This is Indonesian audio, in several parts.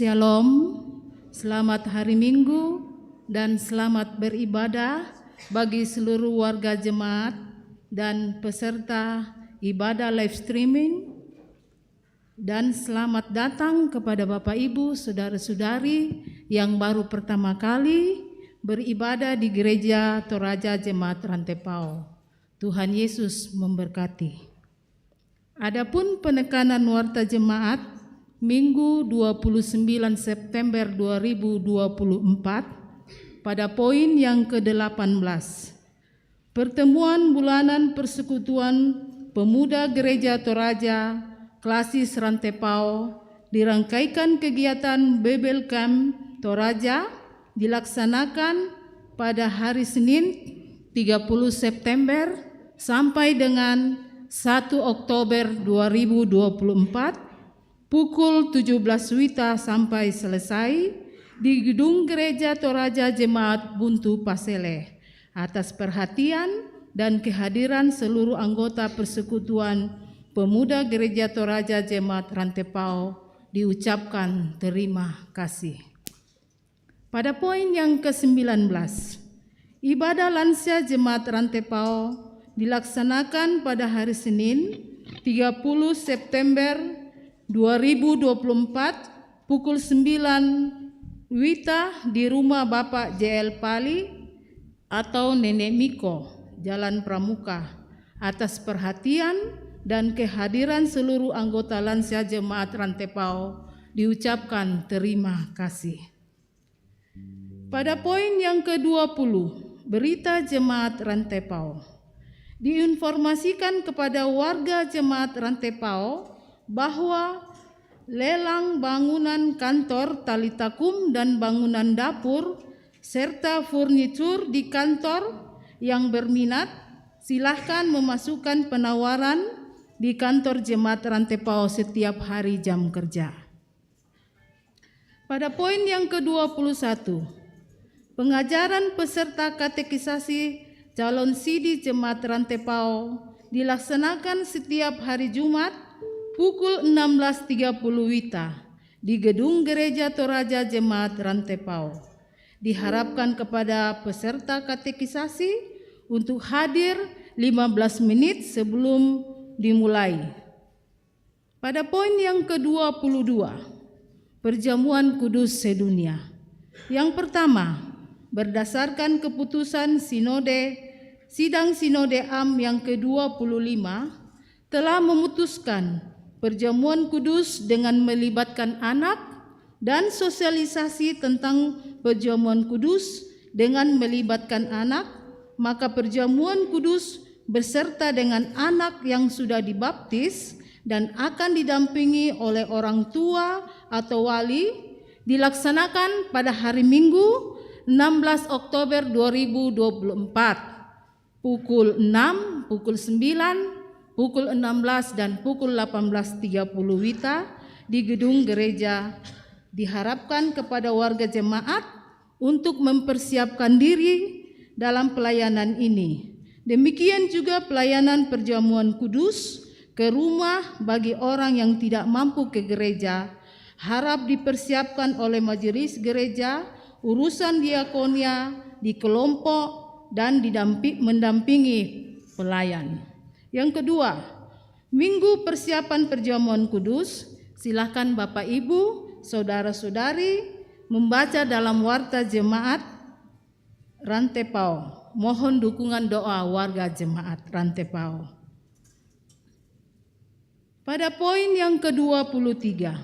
Shalom, selamat hari Minggu dan selamat beribadah bagi seluruh warga jemaat dan peserta ibadah live streaming. Dan selamat datang kepada Bapak Ibu, saudara-saudari yang baru pertama kali beribadah di Gereja Toraja Jemaat Rantepao. Tuhan Yesus memberkati. Adapun penekanan warta jemaat Minggu 29 September 2024 pada poin yang ke-18. Pertemuan bulanan Persekutuan Pemuda Gereja Toraja Klasis Rantepao dirangkaikan kegiatan Bible Camp Toraja dilaksanakan pada hari Senin 30 September sampai dengan 1 Oktober 2024 pukul 17 WITA sampai selesai di Gedung Gereja Toraja Jemaat Buntu Pasele. Atas perhatian dan kehadiran seluruh anggota Persekutuan Pemuda Gereja Toraja Jemaat Rantepao diucapkan terima kasih. Pada poin yang ke-19, ibadah lansia Jemaat Rantepao dilaksanakan pada hari Senin 30 September 2024 pukul 9 WITA di rumah Bapak JL Pali atau Nenek Miko, Jalan Pramuka. Atas perhatian dan kehadiran seluruh anggota lansia Jemaat Rantepao diucapkan terima kasih. Pada poin yang ke-20, berita Jemaat Rantepao. Diinformasikan kepada warga Jemaat Rantepao bahwa lelang bangunan kantor Talitakum dan bangunan dapur serta furnitur di kantor yang berminat silahkan memasukkan penawaran di kantor Jemaat Rantepao setiap hari jam kerja. Pada poin yang ke-21, pengajaran peserta katekisasi calon sidi Jemaat Rantepao dilaksanakan setiap hari Jumat pukul 16.30 WITA di Gedung Gereja Toraja Jemaat Rantepao. Diharapkan kepada peserta katekisasi untuk hadir 15 menit sebelum dimulai. Pada poin yang ke-22, perjamuan kudus sedunia. Yang pertama, berdasarkan keputusan Sidang Sinode Am yang ke-25 telah memutuskan perjamuan kudus dengan melibatkan anak dan sosialisasi tentang perjamuan kudus dengan melibatkan anak, maka perjamuan kudus beserta dengan anak yang sudah dibaptis dan akan didampingi oleh orang tua atau wali dilaksanakan pada hari Minggu 16 Oktober 2024 pukul 6, pukul 9, pukul 16 dan pukul 18.30 WITA di Gedung Gereja. Diharapkan kepada warga jemaat untuk mempersiapkan diri dalam pelayanan ini. Demikian juga pelayanan perjamuan kudus ke rumah bagi orang yang tidak mampu ke gereja harap dipersiapkan oleh majelis gereja, urusan diakonia di kelompok dan mendampingi pelayan. Yang kedua, Minggu persiapan perjamuan kudus, silakan Bapak Ibu, saudara-saudari membaca dalam warta jemaat Rantepao. Mohon dukungan doa warga jemaat Rantepao. Pada poin yang ke-23,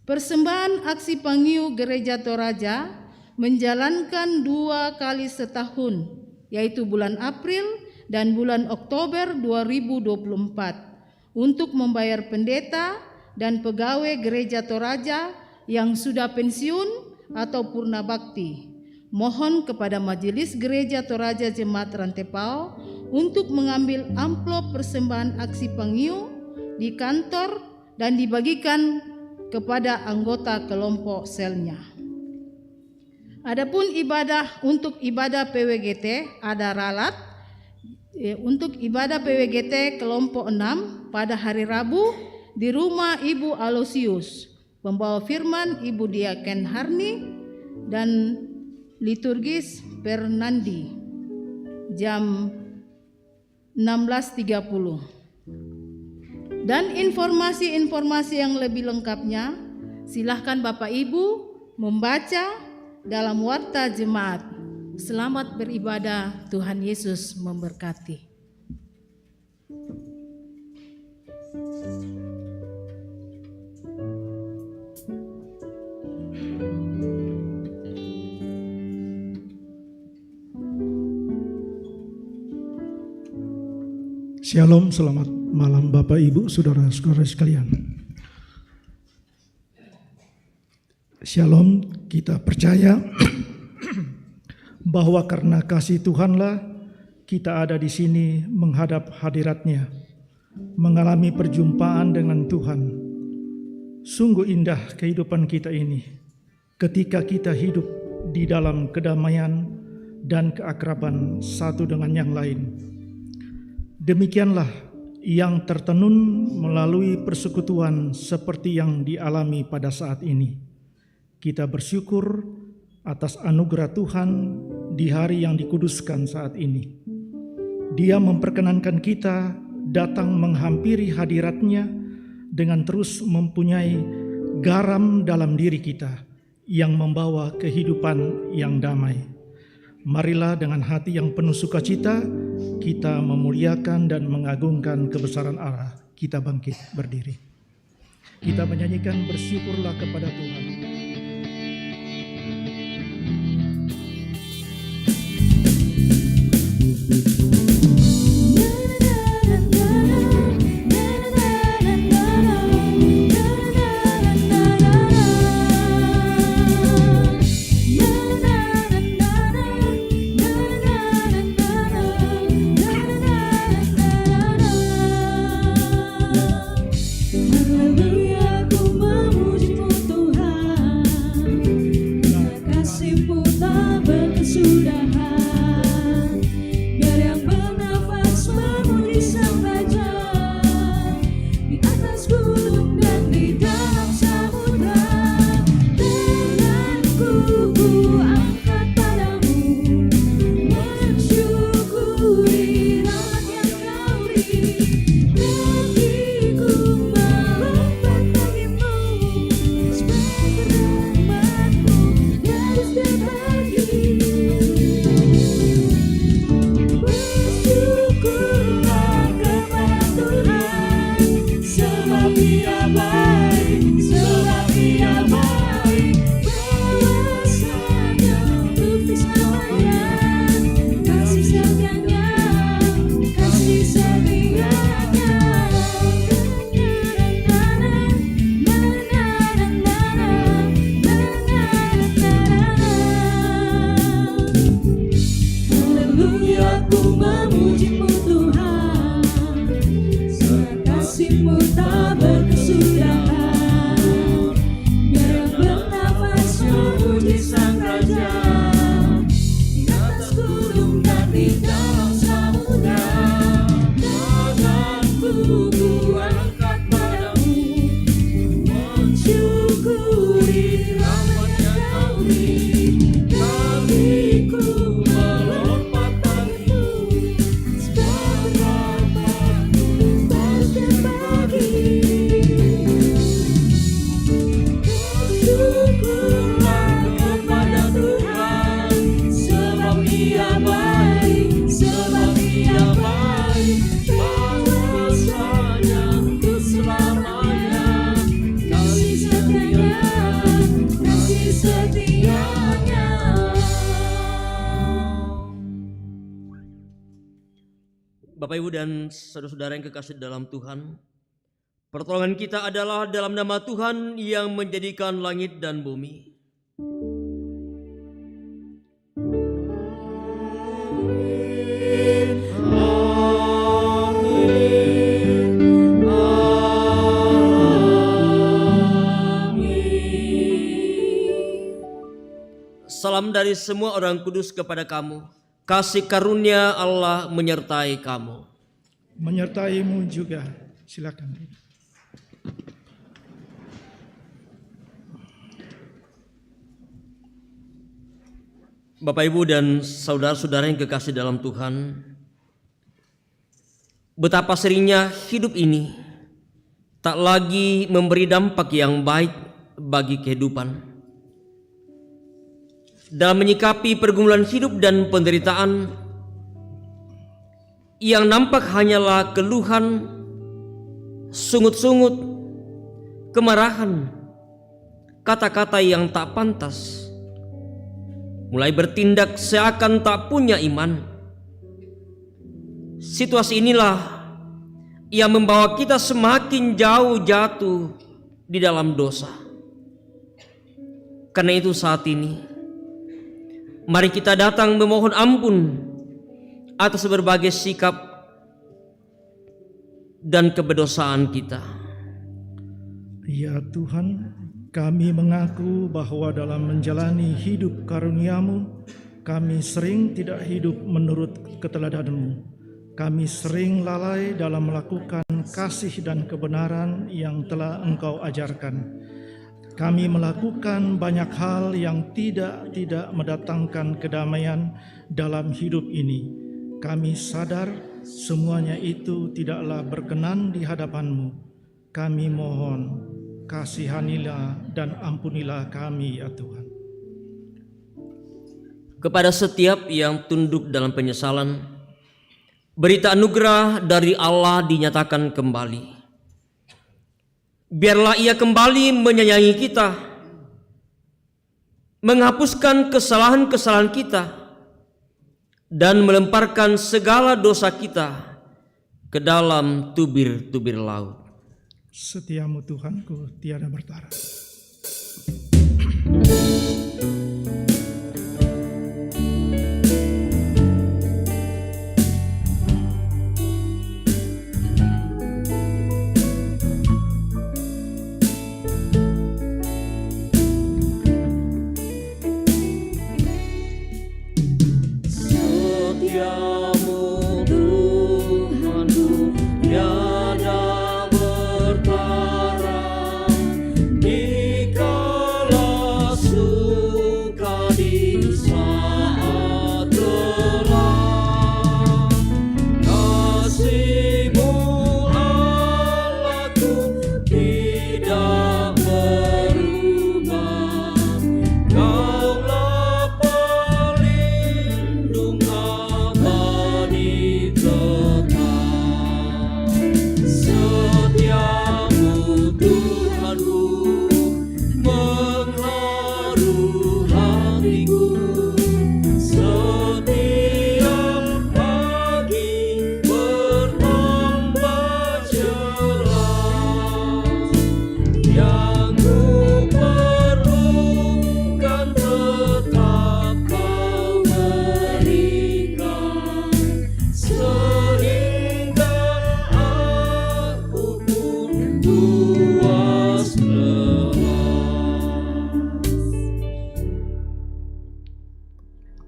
persembahan aksi Pangiu Gereja Toraja menjalankan 2 kali setahun, yaitu bulan April dan bulan Oktober 2024 untuk membayar pendeta dan pegawai Gereja Toraja yang sudah pensiun atau purna bakti. Mohon kepada Majelis Gereja Toraja Jemaat Rantepao untuk mengambil amplop persembahan aksi Pangiu di kantor dan dibagikan kepada anggota kelompok selnya. Adapun untuk ibadah PWGT ada ralat. Untuk ibadah PWGT kelompok 6 pada hari Rabu di rumah Ibu Alosius Pembawa firman Ibu Diaken Harni dan liturgis Fernandi jam 16.30. Dan informasi-informasi yang lebih lengkapnya silahkan Bapak Ibu membaca dalam Warta Jemaat. Selamat beribadah, Tuhan Yesus memberkati. Shalom, selamat malam Bapak Ibu, saudara-saudara sekalian. Shalom, kita percaya bahwa karena kasih Tuhanlah kita ada di sini menghadap hadirat-Nya, mengalami perjumpaan dengan Tuhan. Sungguh indah kehidupan kita ini ketika kita hidup di dalam kedamaian dan keakraban satu dengan yang lain. Demikianlah yang tertenun melalui persekutuan seperti yang dialami pada saat ini. Kita bersyukur atas anugerah Tuhan di hari yang dikuduskan saat ini. Dia memperkenankan kita datang menghampiri hadirat-Nya dengan terus mempunyai garam dalam diri kita yang membawa kehidupan yang damai. Marilah dengan hati yang penuh sukacita kita memuliakan dan mengagungkan kebesaran Allah. Kita bangkit berdiri. Kita menyanyikan bersyukurlah kepada Tuhan. Bapak Ibu dan saudara-saudara yang kekasih dalam Tuhan, pertolongan kita adalah dalam nama Tuhan yang menjadikan langit dan bumi. Salam dari semua orang kudus kepada kamu. Kasih karunia Allah menyertai kamu. Menyertaimu juga. Silakan. Bapak, Ibu, dan saudara-saudara yang kekasih dalam Tuhan, betapa seringnya hidup ini tak lagi memberi dampak yang baik bagi kehidupan. Dalam menyikapi pergumulan hidup dan penderitaan, yang nampak hanyalah keluhan, sungut-sungut, kemarahan, kata-kata yang tak pantas, mulai bertindak seakan tak punya iman. Situasi inilah yang membawa kita semakin jauh jatuh di dalam dosa. Karena itu saat ini, mari kita datang memohon ampun atas berbagai sikap dan keberdosaan kita. Ya Tuhan, kami mengaku bahwa dalam menjalani hidup karunia-Mu, kami sering tidak hidup menurut keteladanan-Mu. Kami sering lalai dalam melakukan kasih dan kebenaran yang telah Engkau ajarkan. Kami melakukan banyak hal yang tidak mendatangkan kedamaian dalam hidup ini. Kami sadar semuanya itu tidaklah berkenan di hadapan-Mu. Kami mohon, kasihanilah dan ampunilah kami, ya Tuhan. Kepada setiap yang tunduk dalam penyesalan, berita anugerah dari Allah dinyatakan kembali. Biarlah Ia kembali menyayangi kita, menghapuskan kesalahan-kesalahan kita, dan melemparkan segala dosa kita ke dalam tubir-tubir laut. Setiamu Tuhanku tiada bertara.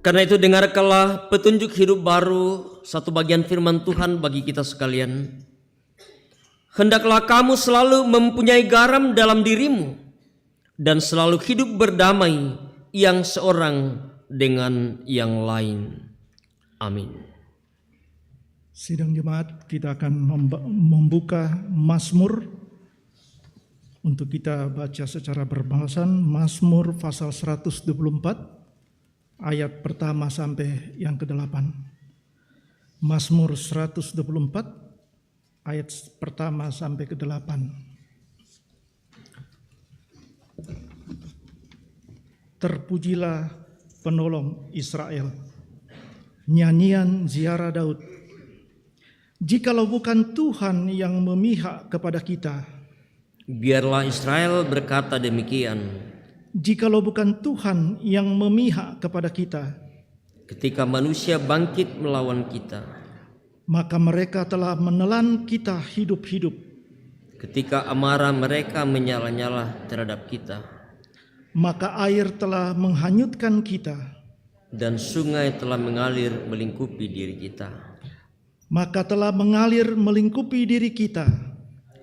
Karena itu dengarkanlah petunjuk hidup baru, satu bagian firman Tuhan bagi kita sekalian. Hendaklah kamu selalu mempunyai garam dalam dirimu dan selalu hidup berdamai yang seorang dengan yang lain. Amin. Sidang jemaat, kita akan membuka Mazmur untuk kita baca secara berbalasan. Mazmur pasal 124 ayat pertama sampai yang ke-8. Mazmur 124 ayat pertama sampai ke-8. Terpujilah penolong Israel. Nyanyian ziarah Daud. Jikalau bukan Tuhan yang memihak kepada kita, biarlah Israel berkata demikian. Jikalau bukan Tuhan yang memihak kepada kita, ketika manusia bangkit melawan kita, maka mereka telah menelan kita hidup-hidup. Ketika amarah mereka menyala-nyala terhadap kita, maka air telah menghanyutkan kita, dan sungai telah mengalir melingkupi diri kita. Maka telah mengalir melingkupi diri kita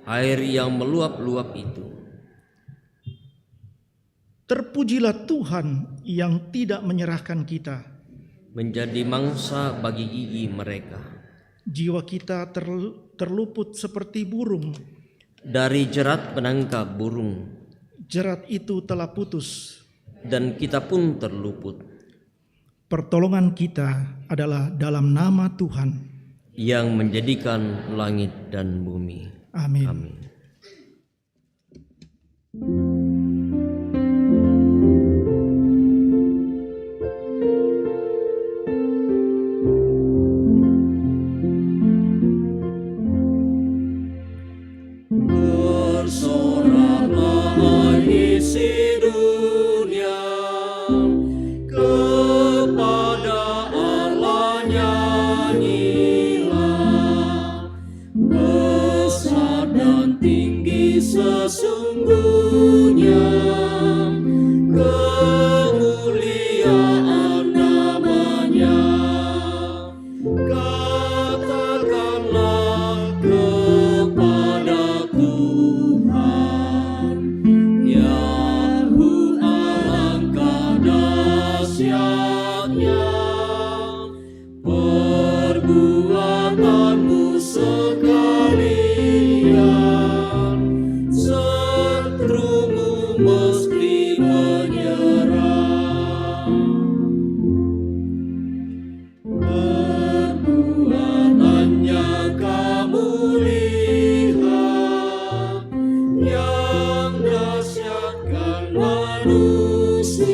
air yang meluap-luap itu. Terpujilah Tuhan, yang tidak menyerahkan kita. menjadi mangsa bagi gigi mereka. Jiwa kita terluput seperti burung. Dari jerat penangkap burung, Jerat itu telah putus. dan kita pun terluput. Pertolongan kita adalah dalam nama Tuhan. Yang menjadikan langit dan bumi. Amin. Amin. Bersoraklah isi dunia, kepada Allah nyanyilah. Besar dan tinggi sesungguhnya kemuliaan namanya. Katakanlah kepada Tuhan, Yahu alangkah dahsyatnya perbuatanmu sekalian, setrumu mesti menyerah. Perbuatannya kamu lihat, yang dahsyatkan manusia.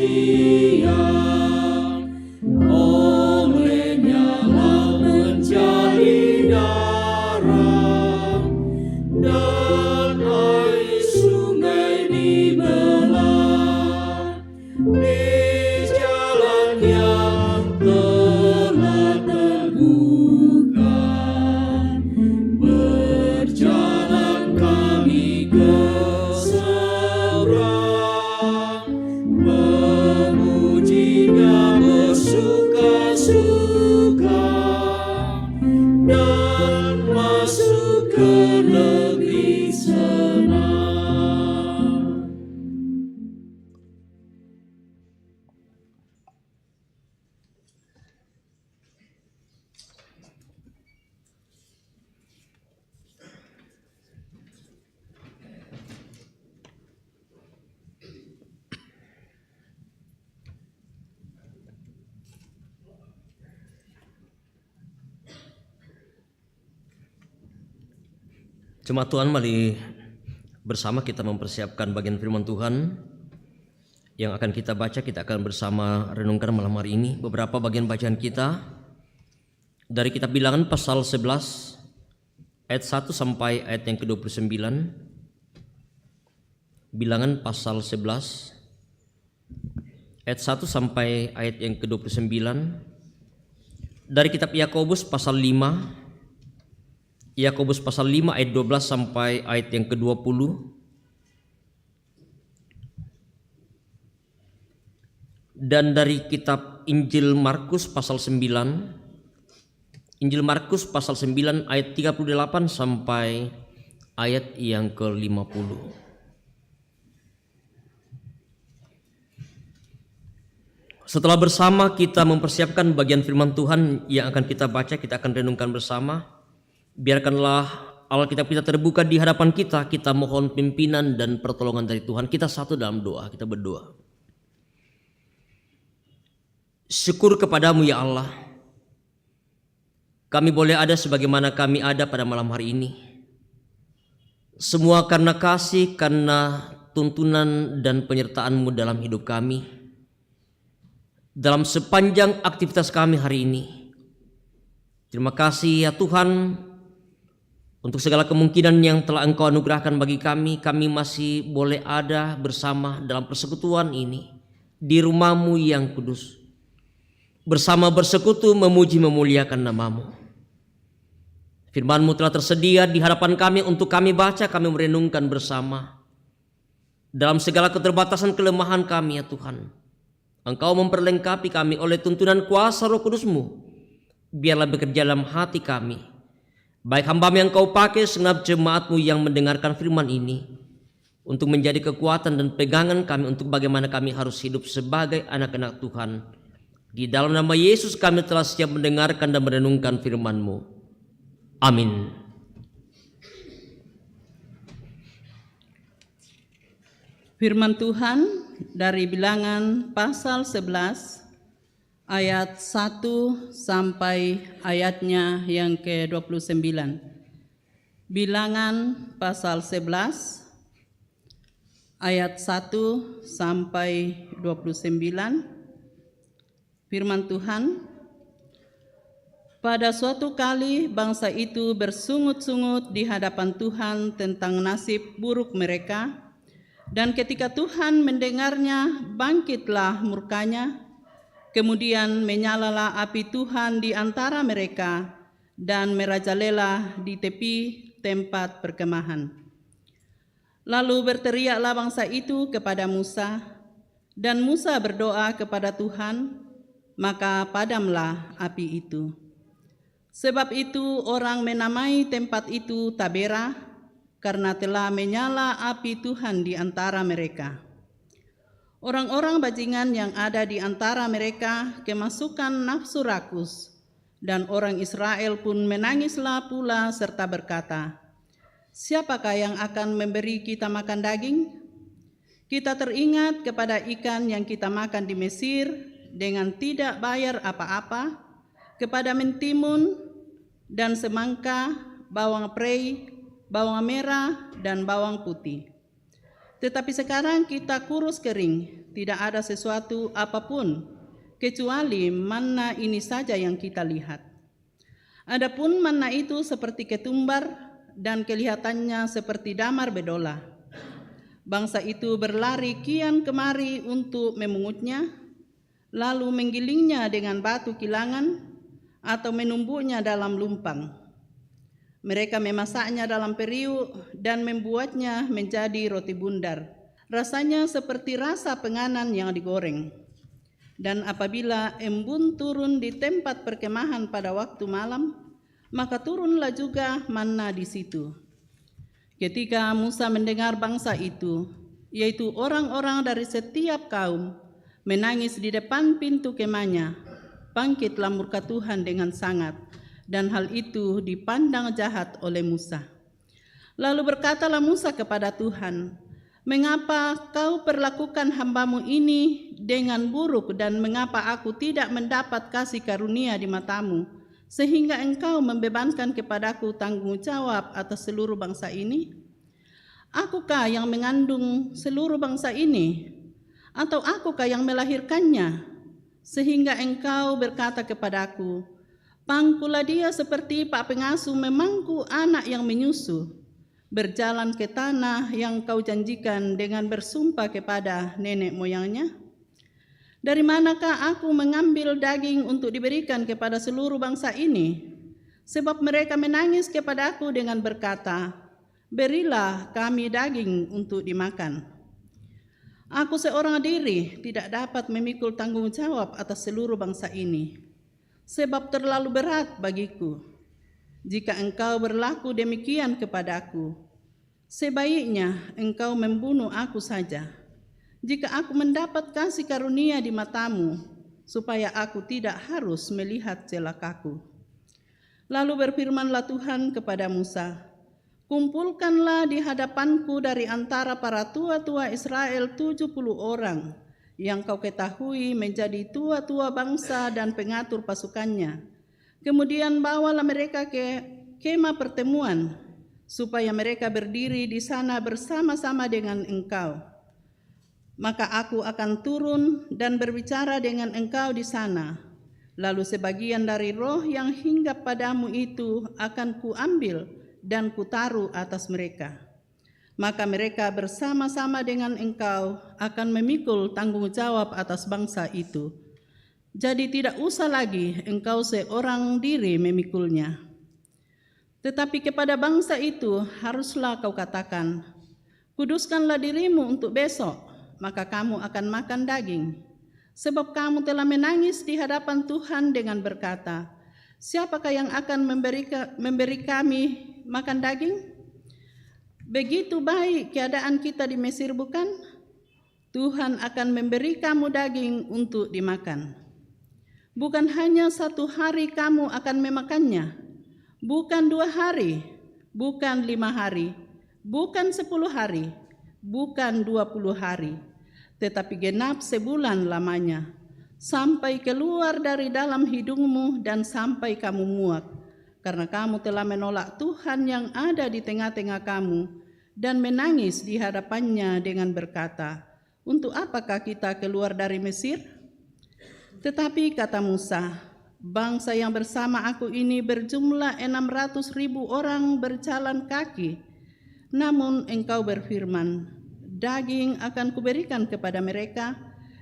Olehnya lah menjadi darah, dan air sungai dibelah. Di jalan yang telah terbuka, berjalan kami ke seberang, memujinya bersuka-suka, dan masuk ke negeri senang. Jemaat Tuhan, mari bersama kita mempersiapkan bagian firman Tuhan yang akan kita baca. Kita akan bersama renungkan malam hari ini beberapa bagian bacaan kita dari kitab Bilangan pasal 11 ayat 1 sampai ayat yang ke-29. Bilangan pasal 11 ayat 1 sampai ayat yang ke-29. Dari kitab Yakobus pasal 5, Yakobus pasal 5 ayat 12 sampai ayat yang ke-20. Dan dari kitab Injil Markus pasal 9, Injil Markus pasal 9 ayat 38 sampai ayat yang ke-50. Setelah bersama kita mempersiapkan bagian firman Tuhan yang akan kita baca, kita akan renungkan bersama. Biarkanlah Alkitab kita terbuka di hadapan kita. Kita mohon pimpinan dan pertolongan dari Tuhan. Kita satu dalam doa, kita berdoa. Syukur kepadamu ya Allah, kami boleh ada sebagaimana kami ada pada malam hari ini. Semua karena kasih, karena tuntunan dan penyertaan-Mu dalam hidup kami, dalam sepanjang aktivitas kami hari ini. Terima kasih ya Tuhan, untuk segala kemungkinan yang telah Engkau anugerahkan bagi kami. Kami masih boleh ada bersama dalam persekutuan ini, di rumah-Mu yang kudus, bersama bersekutu memuji memuliakan nama-Mu. Firman-Mu telah tersedia di hadapan kami untuk kami baca, kami merenungkan bersama. Dalam segala keterbatasan kelemahan kami ya Tuhan, Engkau memperlengkapi kami oleh tuntunan kuasa Roh Kudus-Mu. Biarlah bekerja dalam hati kami, baik hamba-Mu yang Kau pakai, segenap jemaat-Mu yang mendengarkan firman ini, untuk menjadi kekuatan dan pegangan kami untuk bagaimana kami harus hidup sebagai anak-anak Tuhan. Di dalam nama Yesus kami telah siap mendengarkan dan merenungkan firman-Mu. Amin. Firman Tuhan dari Bilangan pasal 11 ayat 1 sampai ayatnya yang ke-29. Bilangan pasal 11 ayat 1 sampai 29. Firman Tuhan, pada suatu kali bangsa itu bersungut-sungut di hadapan Tuhan tentang nasib buruk mereka, dan ketika Tuhan mendengarnya, bangkitlah murkanya, kemudian menyalalah api Tuhan di antara mereka dan merajalela di tepi tempat perkemahan. Lalu berteriaklah bangsa itu kepada Musa, dan Musa berdoa kepada Tuhan, maka padamlah api itu. Sebab itu orang menamai tempat itu Tabera, karena telah menyala api Tuhan di antara mereka. Orang-orang bajingan yang ada di antara mereka kemasukan nafsu rakus, dan orang Israel pun menangislah pula serta berkata, siapakah yang akan memberi kita makan daging? Kita teringat kepada ikan yang kita makan di Mesir dengan tidak bayar apa-apa, kepada mentimun dan semangka, bawang prei, bawang merah, dan bawang putih. Tetapi sekarang kita kurus kering, tidak ada sesuatu apapun, kecuali manna ini saja yang kita lihat. Adapun manna itu seperti ketumbar, dan kelihatannya seperti damar bedola. Bangsa itu berlari kian kemari untuk memungutnya, lalu menggilingnya dengan batu kilangan, atau menumbuknya dalam lumpang. Mereka memasaknya dalam periuk dan membuatnya menjadi roti bundar. Rasanya seperti rasa penganan yang digoreng. Dan apabila embun turun di tempat perkemahan pada waktu malam, maka turunlah juga manna di situ. Ketika Musa mendengar bangsa itu, yaitu orang-orang dari setiap kaum, menangis di depan pintu kemahnya, bangkitlah murka Tuhan dengan sangat, dan hal itu dipandang jahat oleh Musa. Lalu berkatalah Musa kepada Tuhan, mengapa kau perlakukan hambamu ini dengan buruk, dan mengapa aku tidak mendapat kasih karunia di matamu, sehingga engkau membebankan kepadaku tanggung jawab atas seluruh bangsa ini? Akukah yang mengandung seluruh bangsa ini? Atau akukah yang melahirkannya? Sehingga engkau berkata kepadaku, pangkulah dia seperti pak pengasuh memangku anak yang menyusu, berjalan ke tanah yang kau janjikan dengan bersumpah kepada nenek moyangnya. Dari manakah aku mengambil daging untuk diberikan kepada seluruh bangsa ini? Sebab mereka menangis kepadaku dengan berkata, berilah kami daging untuk dimakan. Aku seorang diri tidak dapat memikul tanggung jawab atas seluruh bangsa ini, sebab terlalu berat bagiku. Jika engkau berlaku demikian kepadaku, sebaiknya engkau membunuh aku saja. Jika aku mendapat kasih karunia di matamu, supaya aku tidak harus melihat celakaku. Lalu berfirmanlah Tuhan kepada Musa, kumpulkanlah di hadapanku dari antara para tua-tua Israel 70 orang, yang kau ketahui menjadi tua-tua bangsa dan pengatur pasukannya. Kemudian bawalah mereka ke kemah pertemuan, supaya mereka berdiri di sana bersama-sama dengan engkau. Maka aku akan turun dan berbicara dengan engkau di sana. Lalu sebagian dari roh yang hinggap padamu itu akan kuambil dan kutaruh atas mereka. Maka mereka bersama-sama dengan engkau akan memikul tanggung jawab atas bangsa itu. Jadi tidak usah lagi engkau seorang diri memikulnya. Tetapi kepada bangsa itu haruslah kau katakan, kuduskanlah dirimu untuk besok, maka kamu akan makan daging. Sebab kamu telah menangis di hadapan Tuhan dengan berkata, siapakah yang akan memberi kami makan daging? Begitu baik keadaan kita di Mesir, bukan? Tuhan akan memberi kamu daging untuk dimakan. Bukan hanya 1 hari kamu akan memakannya, bukan 2 hari, bukan 5 hari, bukan 10 hari, bukan 20 hari, tetapi genap sebulan lamanya, sampai keluar dari dalam hidungmu dan sampai kamu muak, karena kamu telah menolak Tuhan yang ada di tengah-tengah kamu dan menangis di hadapannya dengan berkata, "Untuk apakah kita keluar dari Mesir?" Tetapi kata Musa, "Bangsa yang bersama aku ini berjumlah 600.000 orang berjalan kaki. Namun engkau berfirman, daging akan kuberikan kepada mereka,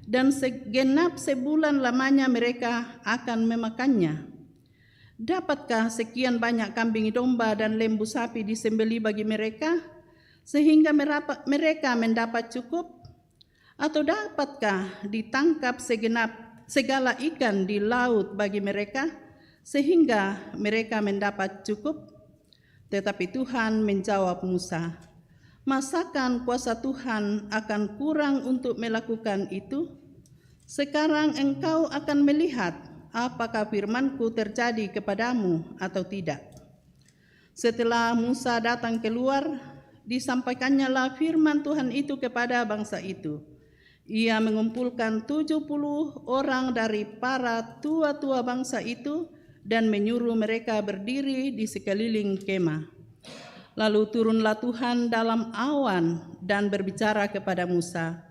dan segenap sebulan lamanya mereka akan memakannya. Dapatkah sekian banyak kambing domba dan lembu sapi disembelih bagi mereka, sehingga mereka mendapat cukup? Atau dapatkah ditangkap segala ikan di laut bagi mereka, sehingga mereka mendapat cukup?" Tetapi Tuhan menjawab Musa, "Masakan kuasa Tuhan akan kurang untuk melakukan itu? Sekarang engkau akan melihat apakah firman-Ku terjadi kepadamu atau tidak." Setelah Musa datang keluar, disampaikannya firman Tuhan itu kepada bangsa itu. Ia mengumpulkan 70 orang dari para tua-tua bangsa itu dan menyuruh mereka berdiri di sekeliling kemah. Lalu turunlah Tuhan dalam awan dan berbicara kepada Musa.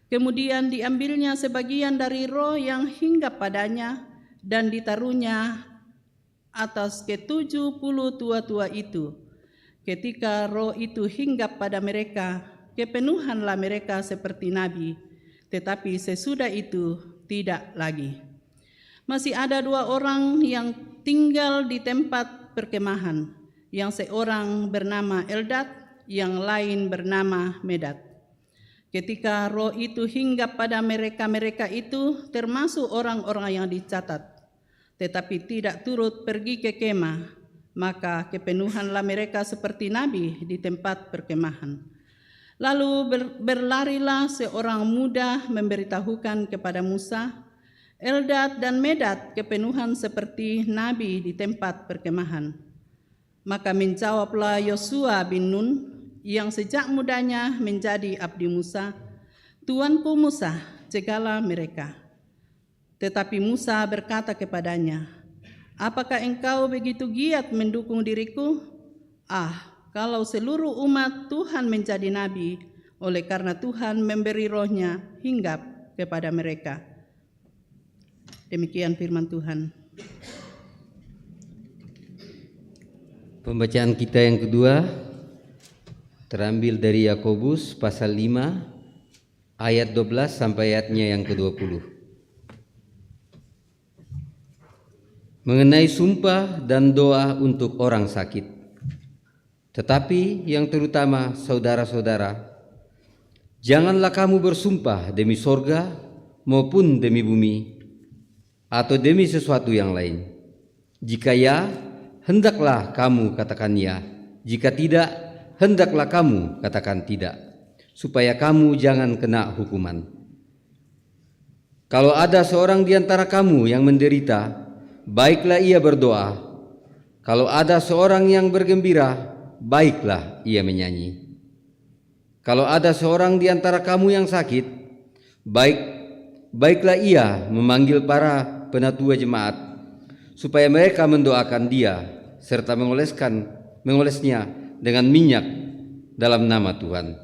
Kemudian diambilnya sebagian dari roh yang hinggap padanya dan ditaruhnya atas ke-70 tua-tua itu. Ketika roh itu hinggap pada mereka, kepenuhanlah mereka seperti nabi, tetapi sesudah itu tidak lagi. Masih ada 2 orang yang tinggal di tempat perkemahan, yang seorang bernama Eldad, yang lain bernama Medad. Ketika roh itu hinggap pada mereka itu, termasuk orang-orang yang dicatat, tetapi tidak turut pergi ke kemah, maka kepenuhanlah mereka seperti nabi di tempat perkemahan. Lalu berlarilah seorang muda memberitahukan kepada Musa, "Eldad dan Medad kepenuhan seperti nabi di tempat perkemahan." Maka menjawablah Yosua bin Nun yang sejak mudanya menjadi abdi Musa, "Tuanku Musa, cegahlah mereka." Tetapi Musa berkata kepadanya, "Apakah engkau begitu giat mendukung diriku? Kalau seluruh umat Tuhan menjadi nabi, oleh karena Tuhan memberi rohnya hinggap kepada mereka." Demikian firman Tuhan. Pembacaan kita yang kedua terambil dari Yakobus pasal 5 ayat 12 sampai ayatnya yang ke-20. Mengenai sumpah dan doa untuk orang sakit. Tetapi yang terutama saudara-saudara, janganlah kamu bersumpah demi sorga maupun demi bumi atau demi sesuatu yang lain. Jika ya, hendaklah kamu katakan ya. Jika tidak, hendaklah kamu katakan tidak, supaya kamu jangan kena hukuman. Kalau ada seorang di antara kamu yang menderita, baiklah ia berdoa. Kalau ada seorang yang bergembira, baiklah ia menyanyi. Kalau ada seorang di antara kamu yang sakit, baiklah ia memanggil para penatua jemaat, supaya mereka mendoakan dia, serta mengolesnya dengan minyak dalam nama Tuhan.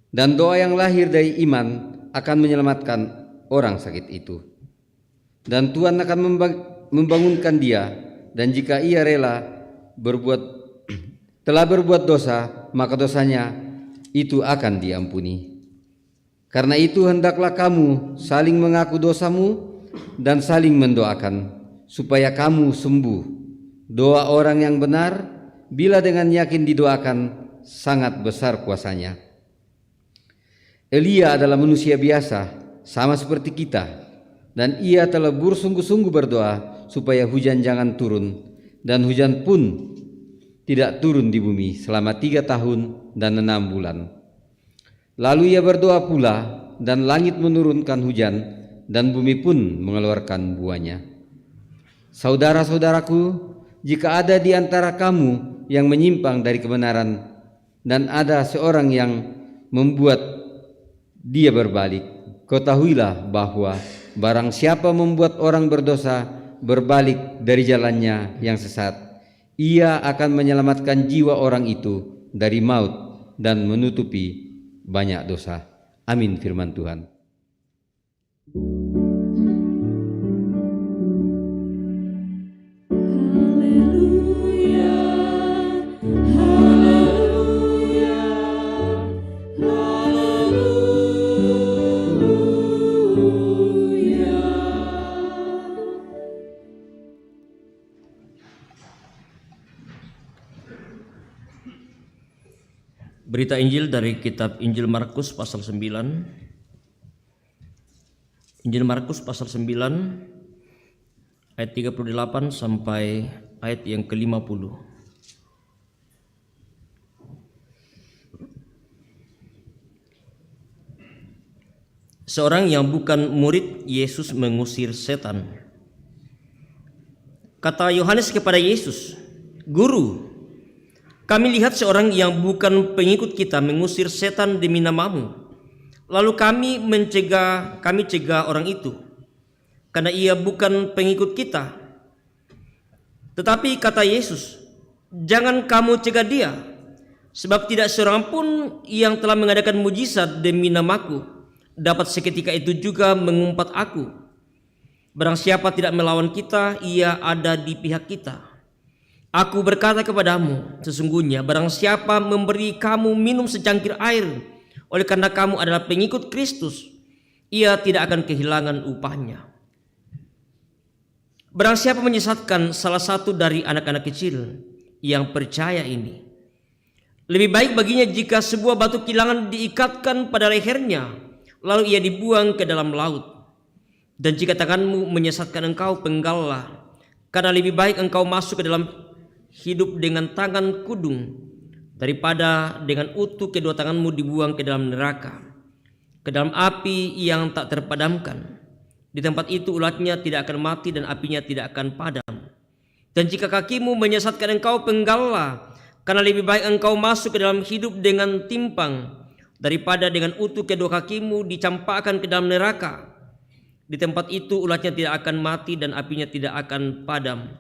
Dan doa yang lahir dari iman akan menyelamatkan orang sakit itu. Dan Tuhan akan membangunkan dia, dan jika ia telah berbuat dosa, maka dosanya itu akan diampuni. Karena itu hendaklah kamu saling mengaku dosamu dan saling mendoakan, supaya kamu sembuh. Doa orang yang benar, bila dengan yakin didoakan, sangat besar kuasanya. Elia adalah manusia biasa, sama seperti kita, dan ia telah bersungguh-sungguh berdoa supaya hujan jangan turun, dan hujan pun tidak turun di bumi selama 3 tahun dan 6 bulan. Lalu ia berdoa pula, dan langit menurunkan hujan, dan bumi pun mengeluarkan buahnya. Saudara-saudaraku, jika ada di antara kamu yang menyimpang dari kebenaran, dan ada seorang yang membuat dia berbalik, ketahuilah bahwa barang siapa membuat orang berdosa berbalik dari jalannya yang sesat, ia akan menyelamatkan jiwa orang itu dari maut dan menutupi banyak dosa. Amin firman Tuhan. Berita Injil dari kitab Injil Markus pasal 9. Injil Markus pasal 9 ayat 38 sampai ayat yang ke-50. Seorang yang bukan murid Yesus mengusir setan. Kata Yohanes kepada Yesus, "Guru, kami lihat seorang yang bukan pengikut kita mengusir setan demi namamu. Lalu kami cegah orang itu, karena ia bukan pengikut kita." Tetapi kata Yesus, "Jangan kamu cegah dia, sebab tidak seorang pun yang telah mengadakan mujizat demi namaku dapat seketika itu juga mengumpat aku. Barang siapa tidak melawan kita, ia ada di pihak kita. Aku berkata kepadamu, sesungguhnya barang siapa memberi kamu minum secangkir air oleh karena kamu adalah pengikut Kristus, ia tidak akan kehilangan upahnya. Barang siapa menyesatkan salah satu dari anak-anak kecil yang percaya ini, lebih baik baginya jika sebuah batu kilangan diikatkan pada lehernya, lalu ia dibuang ke dalam laut. Dan jika tanganmu menyesatkan engkau, penggallah, karena lebih baik engkau masuk ke dalam hidup dengan tangan kudung daripada dengan utuh kedua tanganmu dibuang ke dalam neraka, ke dalam api yang tak terpadamkan. Di tempat itu ulatnya tidak akan mati dan apinya tidak akan padam. Dan jika kakimu menyesatkan engkau, penggallah, karena lebih baik engkau masuk ke dalam hidup dengan timpang daripada dengan utuh kedua kakimu dicampakkan ke dalam neraka. Di tempat itu ulatnya tidak akan mati dan apinya tidak akan padam.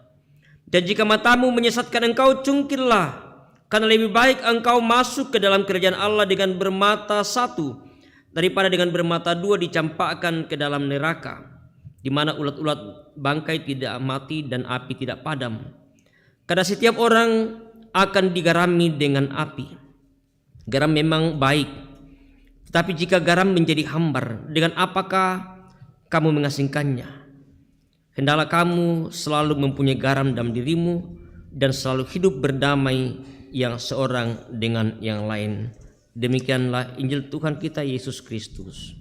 Dan jika matamu menyesatkan engkau, cungkillah, karena lebih baik engkau masuk ke dalam kerajaan Allah dengan bermata satu daripada dengan bermata dua dicampakkan ke dalam neraka, di mana ulat-ulat bangkai tidak mati dan api tidak padam. Karena setiap orang akan digarami dengan api. Garam memang baik, tetapi jika garam menjadi hambar, dengan apakah kamu mengasingkannya? Hendaklah kamu selalu mempunyai garam dalam dirimu dan selalu hidup berdamai yang seorang dengan yang lain. Demikianlah Injil Tuhan kita Yesus Kristus.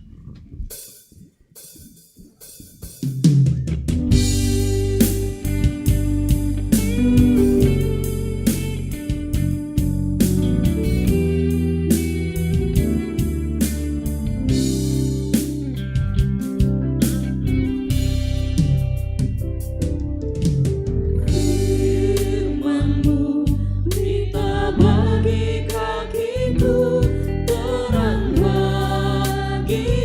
Bagi kakiku, terang bagi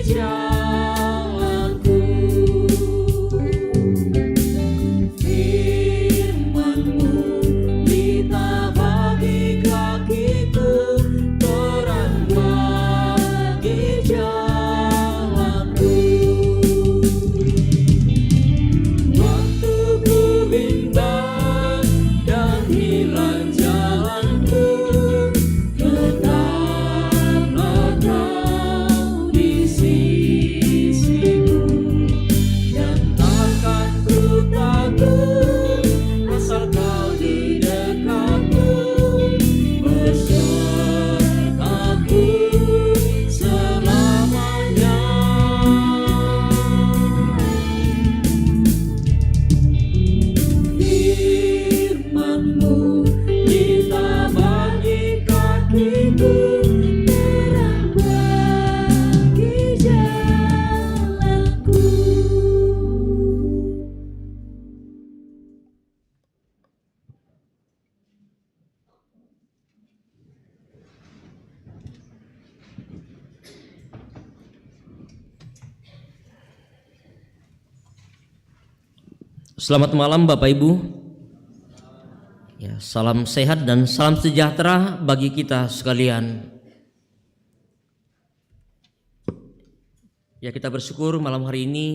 Selamat malam Bapak Ibu. Ya, salam sehat dan salam sejahtera bagi kita sekalian. Ya, kita bersyukur malam hari ini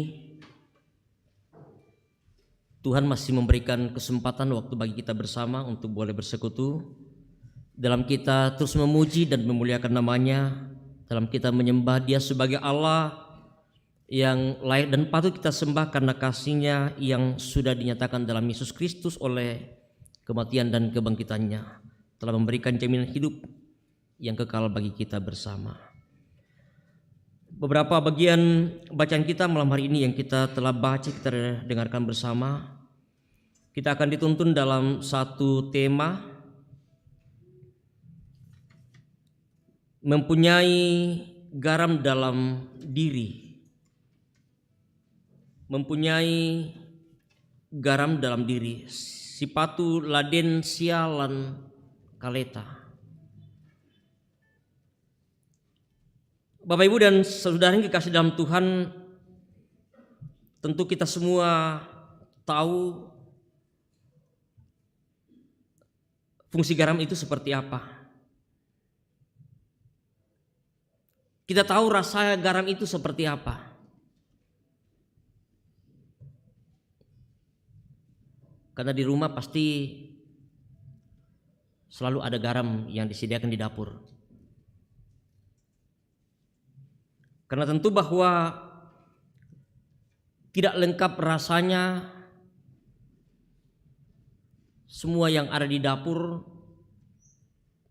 Tuhan masih memberikan kesempatan waktu bagi kita bersama untuk boleh bersekutu dalam kita terus memuji dan memuliakan namanya, dalam kita menyembah Dia sebagai Allah yang layak dan patut kita sembah karena kasih-Nya yang sudah dinyatakan dalam Yesus Kristus oleh kematian dan kebangkitannya, telah memberikan jaminan hidup yang kekal bagi kita bersama. Beberapa bagian bacaan kita malam hari ini yang kita telah baca, kita dengarkan bersama. Kita akan dituntun dalam satu tema, mempunyai garam dalam diri. Mempunyai garam dalam diri. Sipatu laden sialan kaleta. Bapak Ibu dan saudara yang dikasih dalam Tuhan, tentu kita semua tahu fungsi garam itu seperti apa. Kita tahu rasa garam itu seperti apa. Karena di rumah pasti selalu ada garam yang disediakan di dapur. Karena tentu bahwa tidak lengkap rasanya semua yang ada di dapur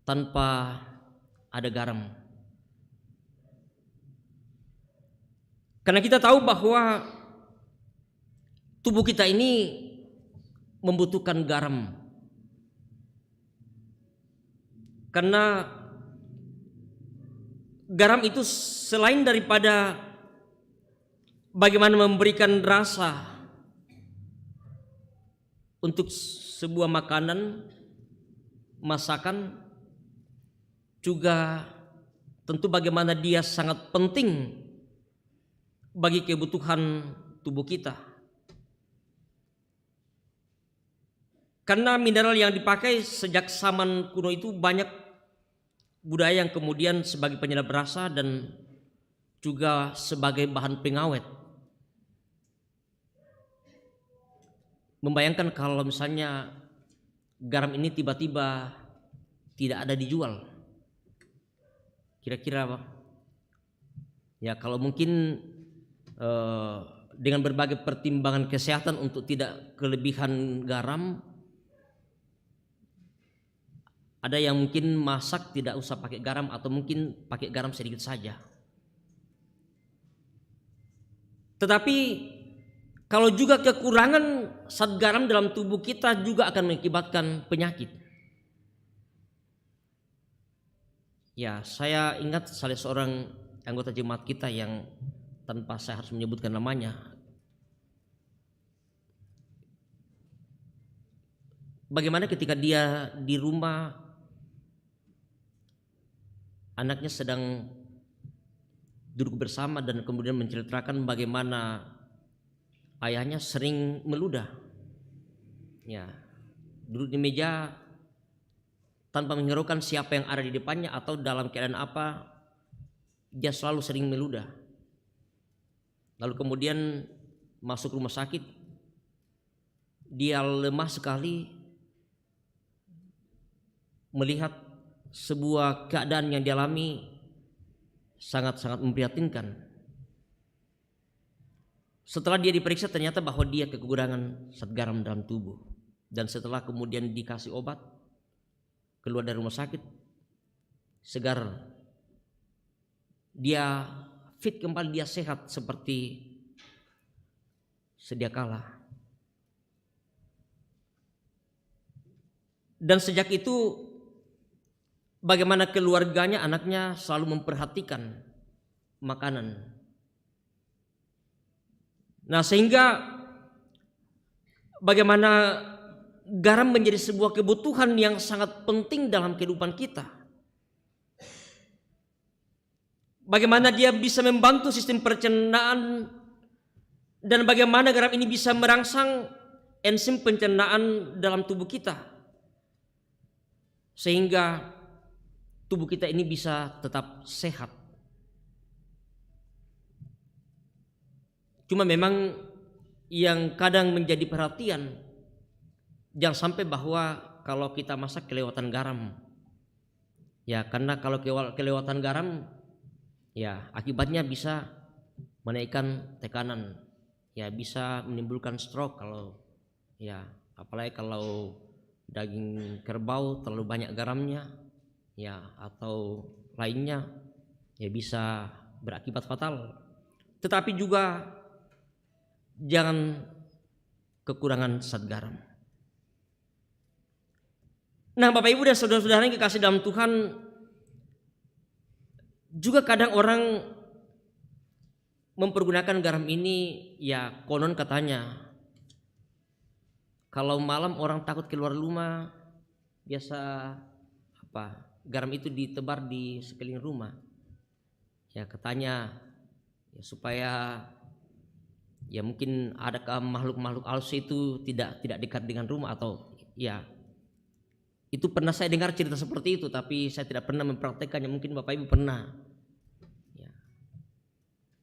tanpa ada garam. Karena kita tahu bahwa tubuh kita ini membutuhkan garam. Karena garam itu selain daripada bagaimana memberikan rasa untuk sebuah makanan, masakan, juga tentu bagaimana dia sangat penting bagi kebutuhan tubuh kita. Karena mineral yang dipakai sejak zaman kuno itu banyak budaya yang kemudian sebagai penyedap rasa dan juga sebagai bahan pengawet. Membayangkan kalau misalnya garam ini tiba-tiba tidak ada dijual. Kira-kira apa? Ya kalau mungkin dengan berbagai pertimbangan kesehatan untuk tidak kelebihan garam, ada yang mungkin masak tidak usah pakai garam atau mungkin pakai garam sedikit saja. Tetapi kalau juga kekurangan zat garam dalam tubuh kita juga akan mengakibatkan penyakit. Ya, saya ingat salah seorang anggota jemaat kita yang tanpa saya harus menyebutkan namanya, bagaimana ketika dia di rumah, anaknya sedang duduk bersama dan kemudian menceritakan bagaimana ayahnya sering meludah. Ya, duduk di meja tanpa menghiraukan siapa yang ada di depannya atau dalam keadaan apa, dia selalu sering meludah. Lalu kemudian masuk rumah sakit, dia lemah sekali melihat sebuah keadaan yang dialami sangat-sangat memprihatinkan. Setelah dia diperiksa ternyata bahwa dia kekurangan zat garam dalam tubuh. Dan setelah kemudian dikasih obat, keluar dari rumah sakit, segar, dia fit kembali, dia sehat seperti sedia kala. Dan sejak itu bagaimana keluarganya, anaknya selalu memperhatikan makanan. Nah, sehingga bagaimana garam menjadi sebuah kebutuhan yang sangat penting dalam kehidupan kita. Bagaimana dia bisa membantu sistem pencernaan dan bagaimana garam ini bisa merangsang enzim pencernaan dalam tubuh kita, sehingga tubuh kita ini bisa tetap sehat. Cuma memang yang kadang menjadi perhatian, jangan sampai bahwa kalau kita masak kelewatan garam. Ya, karena kalau kelewatan garam, ya akibatnya bisa menaikkan tekanan, ya bisa menimbulkan stroke kalau ya, apalagi kalau daging kerbau terlalu banyak garamnya, ya atau lainnya, ya bisa berakibat fatal. Tetapi juga jangan kekurangan zat garam. Nah, Bapak Ibu dan saudara-saudara yang dikasih dalam Tuhan, juga kadang orang mempergunakan garam ini, ya konon katanya kalau malam orang takut keluar rumah, biasa garam itu ditebar di sekeliling rumah. Ya katanya ya supaya ya mungkin adakah makhluk-makhluk halus itu tidak dekat dengan rumah, atau ya itu pernah saya dengar cerita seperti itu, tapi saya tidak pernah mempraktekannya. Mungkin Bapak Ibu pernah. Ya.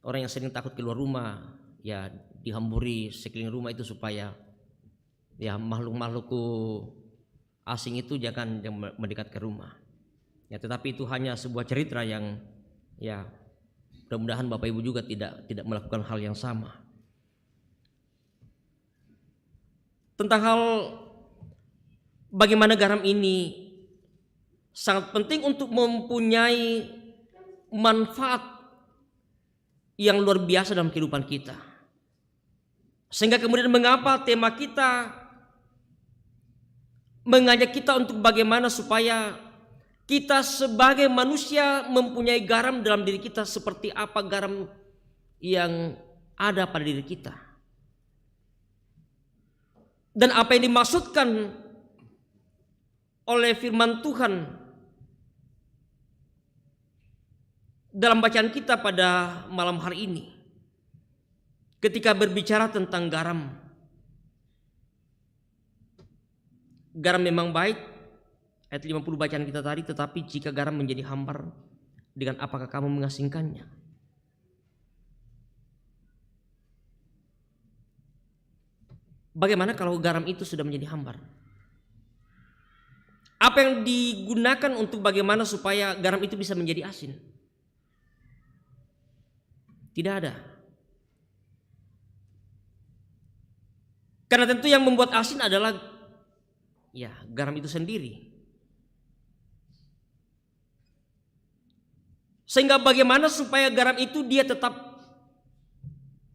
Orang yang sering takut keluar rumah, ya dihamburi sekeliling rumah itu supaya ya makhluk-makhluk asing itu jangan mendekat ke rumah. Ya, tetapi itu hanya sebuah cerita yang ya mudah-mudahan Bapak Ibu juga tidak melakukan hal yang sama. Tentang hal bagaimana garam ini sangat penting untuk mempunyai manfaat yang luar biasa dalam kehidupan kita. Sehingga kemudian mengapa tema kita mengajak kita untuk bagaimana supaya kita sebagai manusia mempunyai garam dalam diri kita, seperti apa garam yang ada pada diri kita. Dan apa yang dimaksudkan oleh firman Tuhan dalam bacaan kita pada malam hari ini ketika berbicara tentang garam. Garam memang baik, ayat 50 bacaan kita tadi, tetapi jika garam menjadi hambar, dengan apakah kamu mengasingkannya? Bagaimana kalau garam itu sudah menjadi hambar? Apa yang digunakan untuk bagaimana supaya garam itu bisa menjadi asin? Tidak ada. Karena tentu yang membuat asin adalah ya garam itu sendiri. Sehingga bagaimana supaya garam itu dia tetap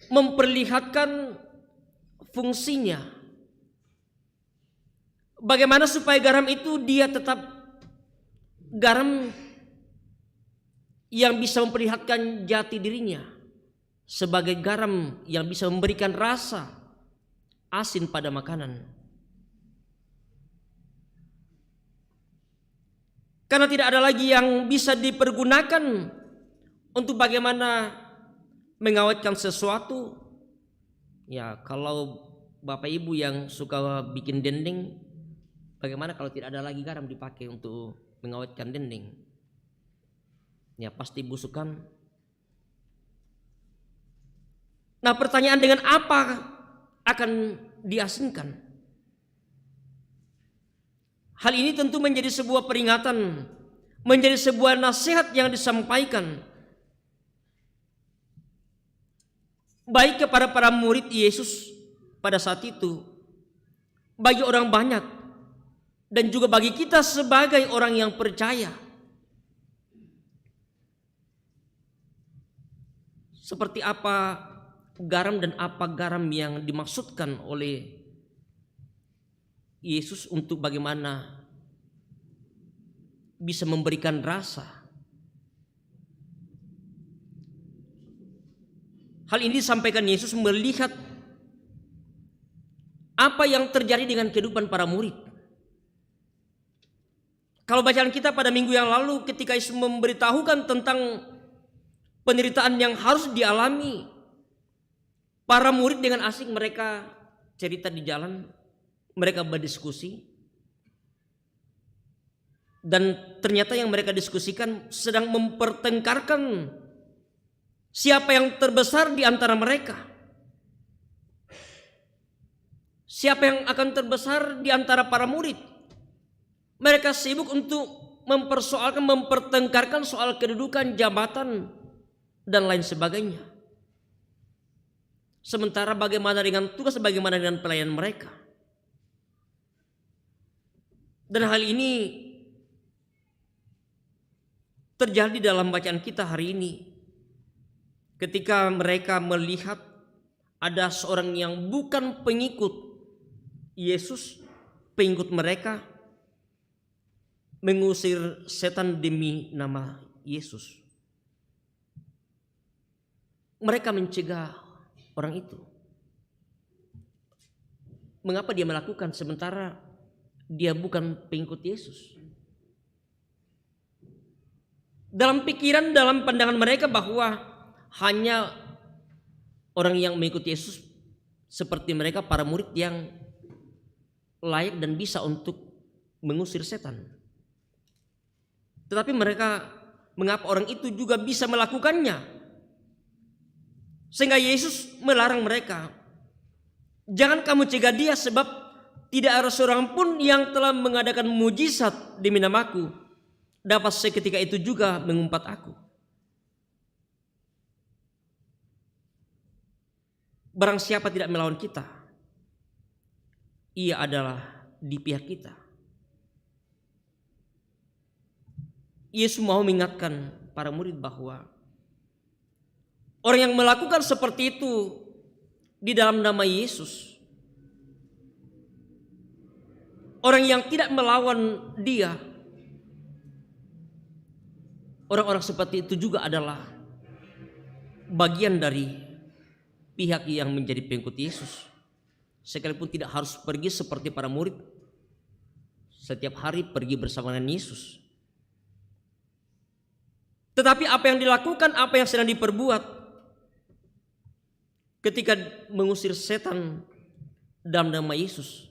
memperlihatkan fungsinya. Bagaimana supaya garam itu dia tetap garam yang bisa memperlihatkan jati dirinya sebagai garam yang bisa memberikan rasa asin pada makanan. Karena tidak ada lagi yang bisa dipergunakan untuk bagaimana mengawetkan sesuatu. Ya, kalau Bapak Ibu yang suka bikin dendeng, bagaimana kalau tidak ada lagi garam dipakai untuk mengawetkan dendeng? Ya pasti busukan. Nah, pertanyaan, dengan apa akan diasinkan? Hal ini tentu menjadi sebuah peringatan, menjadi sebuah nasihat yang disampaikan baik kepada para murid Yesus pada saat itu, bagi orang banyak, dan juga bagi kita sebagai orang yang percaya. Seperti apa garam dan apa garam yang dimaksudkan oleh Yesus untuk bagaimana bisa memberikan rasa. Hal ini disampaikan Yesus melihat apa yang terjadi dengan kehidupan para murid. Kalau bacaan kita pada minggu yang lalu ketika Yesus memberitahukan tentang penderitaan yang harus dialami para murid dengan asing, mereka cerita di jalan, mereka berdiskusi, dan ternyata yang mereka diskusikan sedang mempertengkarkan siapa yang terbesar di antara mereka. Siapa yang akan terbesar di antara para murid. Mereka sibuk untuk mempertengkarkan soal kedudukan, jabatan, dan lain sebagainya. Sementara bagaimana dengan tugas, bagaimana dengan pelayanan mereka. Dan hal ini terjadi dalam bacaan kita hari ini. Ketika mereka melihat ada seorang yang bukan pengikut Yesus, pengikut mereka, mengusir setan demi nama Yesus. Mereka mencegah orang itu. Mengapa dia melakukan sementara dia bukan pengikut Yesus? Dalam pikiran, dalam pandangan mereka bahwa hanya orang yang mengikuti Yesus seperti mereka, para murid, yang layak dan bisa untuk mengusir setan. Tetapi mereka, mengapa orang itu juga bisa melakukannya? Sehingga Yesus melarang mereka, jangan kamu cegah dia, sebab tidak ada seorang pun yang telah mengadakan mujizat demi namaku dapat seketika itu juga mengumpat aku. Barang siapa tidak melawan kita, ia adalah di pihak kita. Yesus mau mengingatkan para murid bahwa orang yang melakukan seperti itu di dalam nama Yesus, orang yang tidak melawan dia, orang-orang seperti itu juga adalah bagian dari pihak yang menjadi pengikut Yesus. Sekalipun tidak harus pergi seperti para murid, setiap hari pergi bersama dengan Yesus. Tetapi apa yang dilakukan, apa yang sedang diperbuat ketika mengusir setan dalam nama Yesus,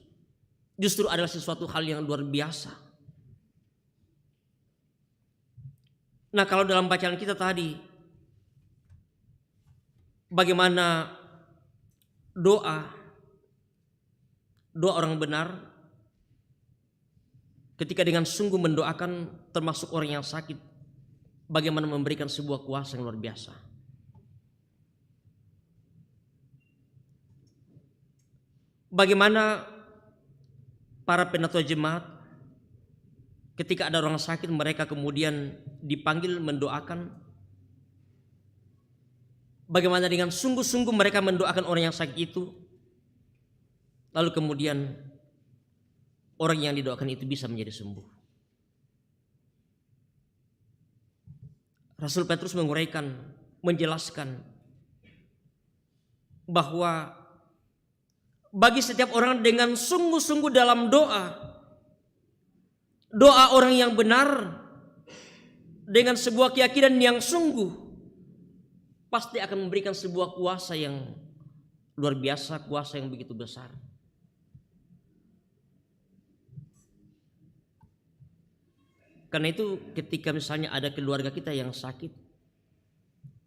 justru adalah sesuatu hal yang luar biasa. Nah, kalau dalam bacaan kita tadi, bagaimana doa orang benar ketika dengan sungguh mendoakan termasuk orang yang sakit, bagaimana memberikan sebuah kuasa yang luar biasa. Bagaimana para penatua jemaat ketika ada orang sakit, mereka kemudian dipanggil mendoakan. Bagaimana dengan sungguh-sungguh mereka mendoakan orang yang sakit itu, lalu kemudian orang yang didoakan itu bisa menjadi sembuh. Rasul Petrus menguraikan, menjelaskan bahwa bagi setiap orang dengan sungguh-sungguh dalam doa orang yang benar dengan sebuah keyakinan yang sungguh, pasti akan memberikan sebuah kuasa yang luar biasa, kuasa yang begitu besar. Karena itu ketika misalnya ada keluarga kita yang sakit,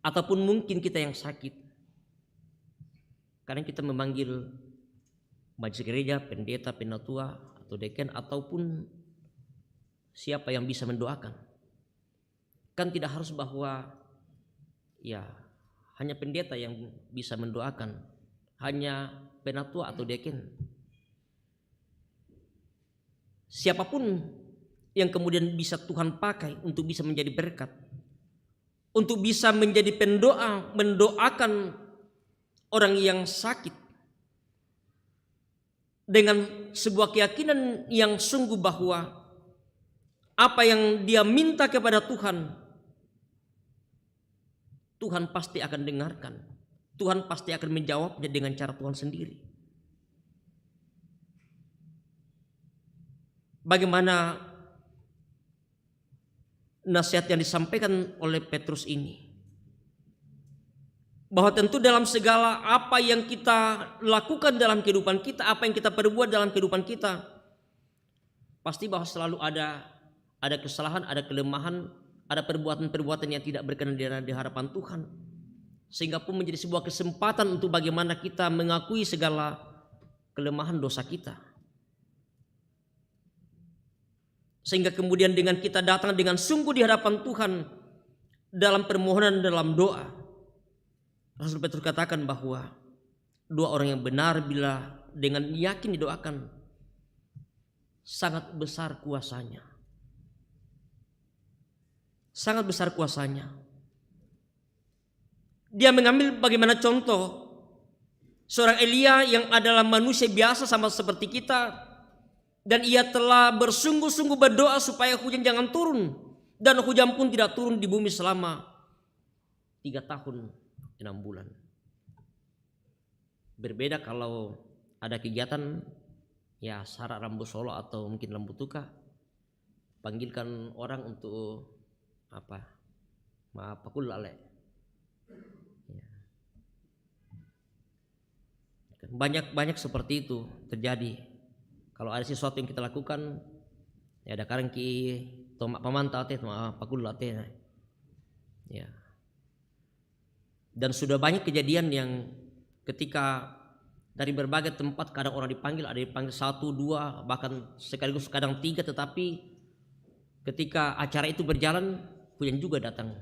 ataupun mungkin kita yang sakit, kadang kita memanggil majelis gereja, pendeta, penatua, atau dekan, ataupun siapa yang bisa mendoakan. Kan tidak harus bahwa ya hanya pendeta yang bisa mendoakan, hanya penatua atau dekan. Siapapun yang kemudian bisa Tuhan pakai untuk bisa menjadi berkat, untuk bisa menjadi pendoa, mendoakan orang yang sakit dengan sebuah keyakinan yang sungguh bahwa apa yang dia minta kepada Tuhan, Tuhan pasti akan dengarkan. Tuhan pasti akan menjawabnya dengan cara Tuhan sendiri. Bagaimana nasihat yang disampaikan oleh Petrus ini? bahwa tentu dalam segala apa yang kita lakukan dalam kehidupan kita, apa yang kita perbuat dalam kehidupan kita, pasti bahwa selalu ada kesalahan, ada kelemahan, ada perbuatan-perbuatan yang tidak berkenan di hadapan Tuhan. Sehingga pun menjadi sebuah kesempatan untuk bagaimana kita mengakui segala kelemahan dosa kita. Sehingga kemudian dengan kita datang dengan sungguh di hadapan Tuhan dalam permohonan, dalam doa, Rasul Petrus katakan bahwa dua orang yang benar bila dengan yakin didoakan, sangat besar kuasanya. Sangat besar kuasanya. Dia mengambil bagaimana contoh seorang Elia yang adalah manusia biasa sama seperti kita, dan ia telah bersungguh-sungguh berdoa supaya hujan jangan turun, dan hujan pun tidak turun di bumi selama 3 tahun 6 bulan. Berbeda kalau ada kegiatan ya Sarak Rambu Solo atau mungkin Lambu Tuka, panggilkan orang untuk pakul lale. Banyak seperti itu terjadi. Kalau ada sesuatu yang kita lakukan, ya ada karang ki tomak pamantau teh, tomak pakul late. Ya. Dan sudah banyak kejadian yang ketika dari berbagai tempat kadang orang dipanggil, ada dipanggil 1, 2, bahkan sekaligus kadang 3, tetapi ketika acara itu berjalan hujan juga datang.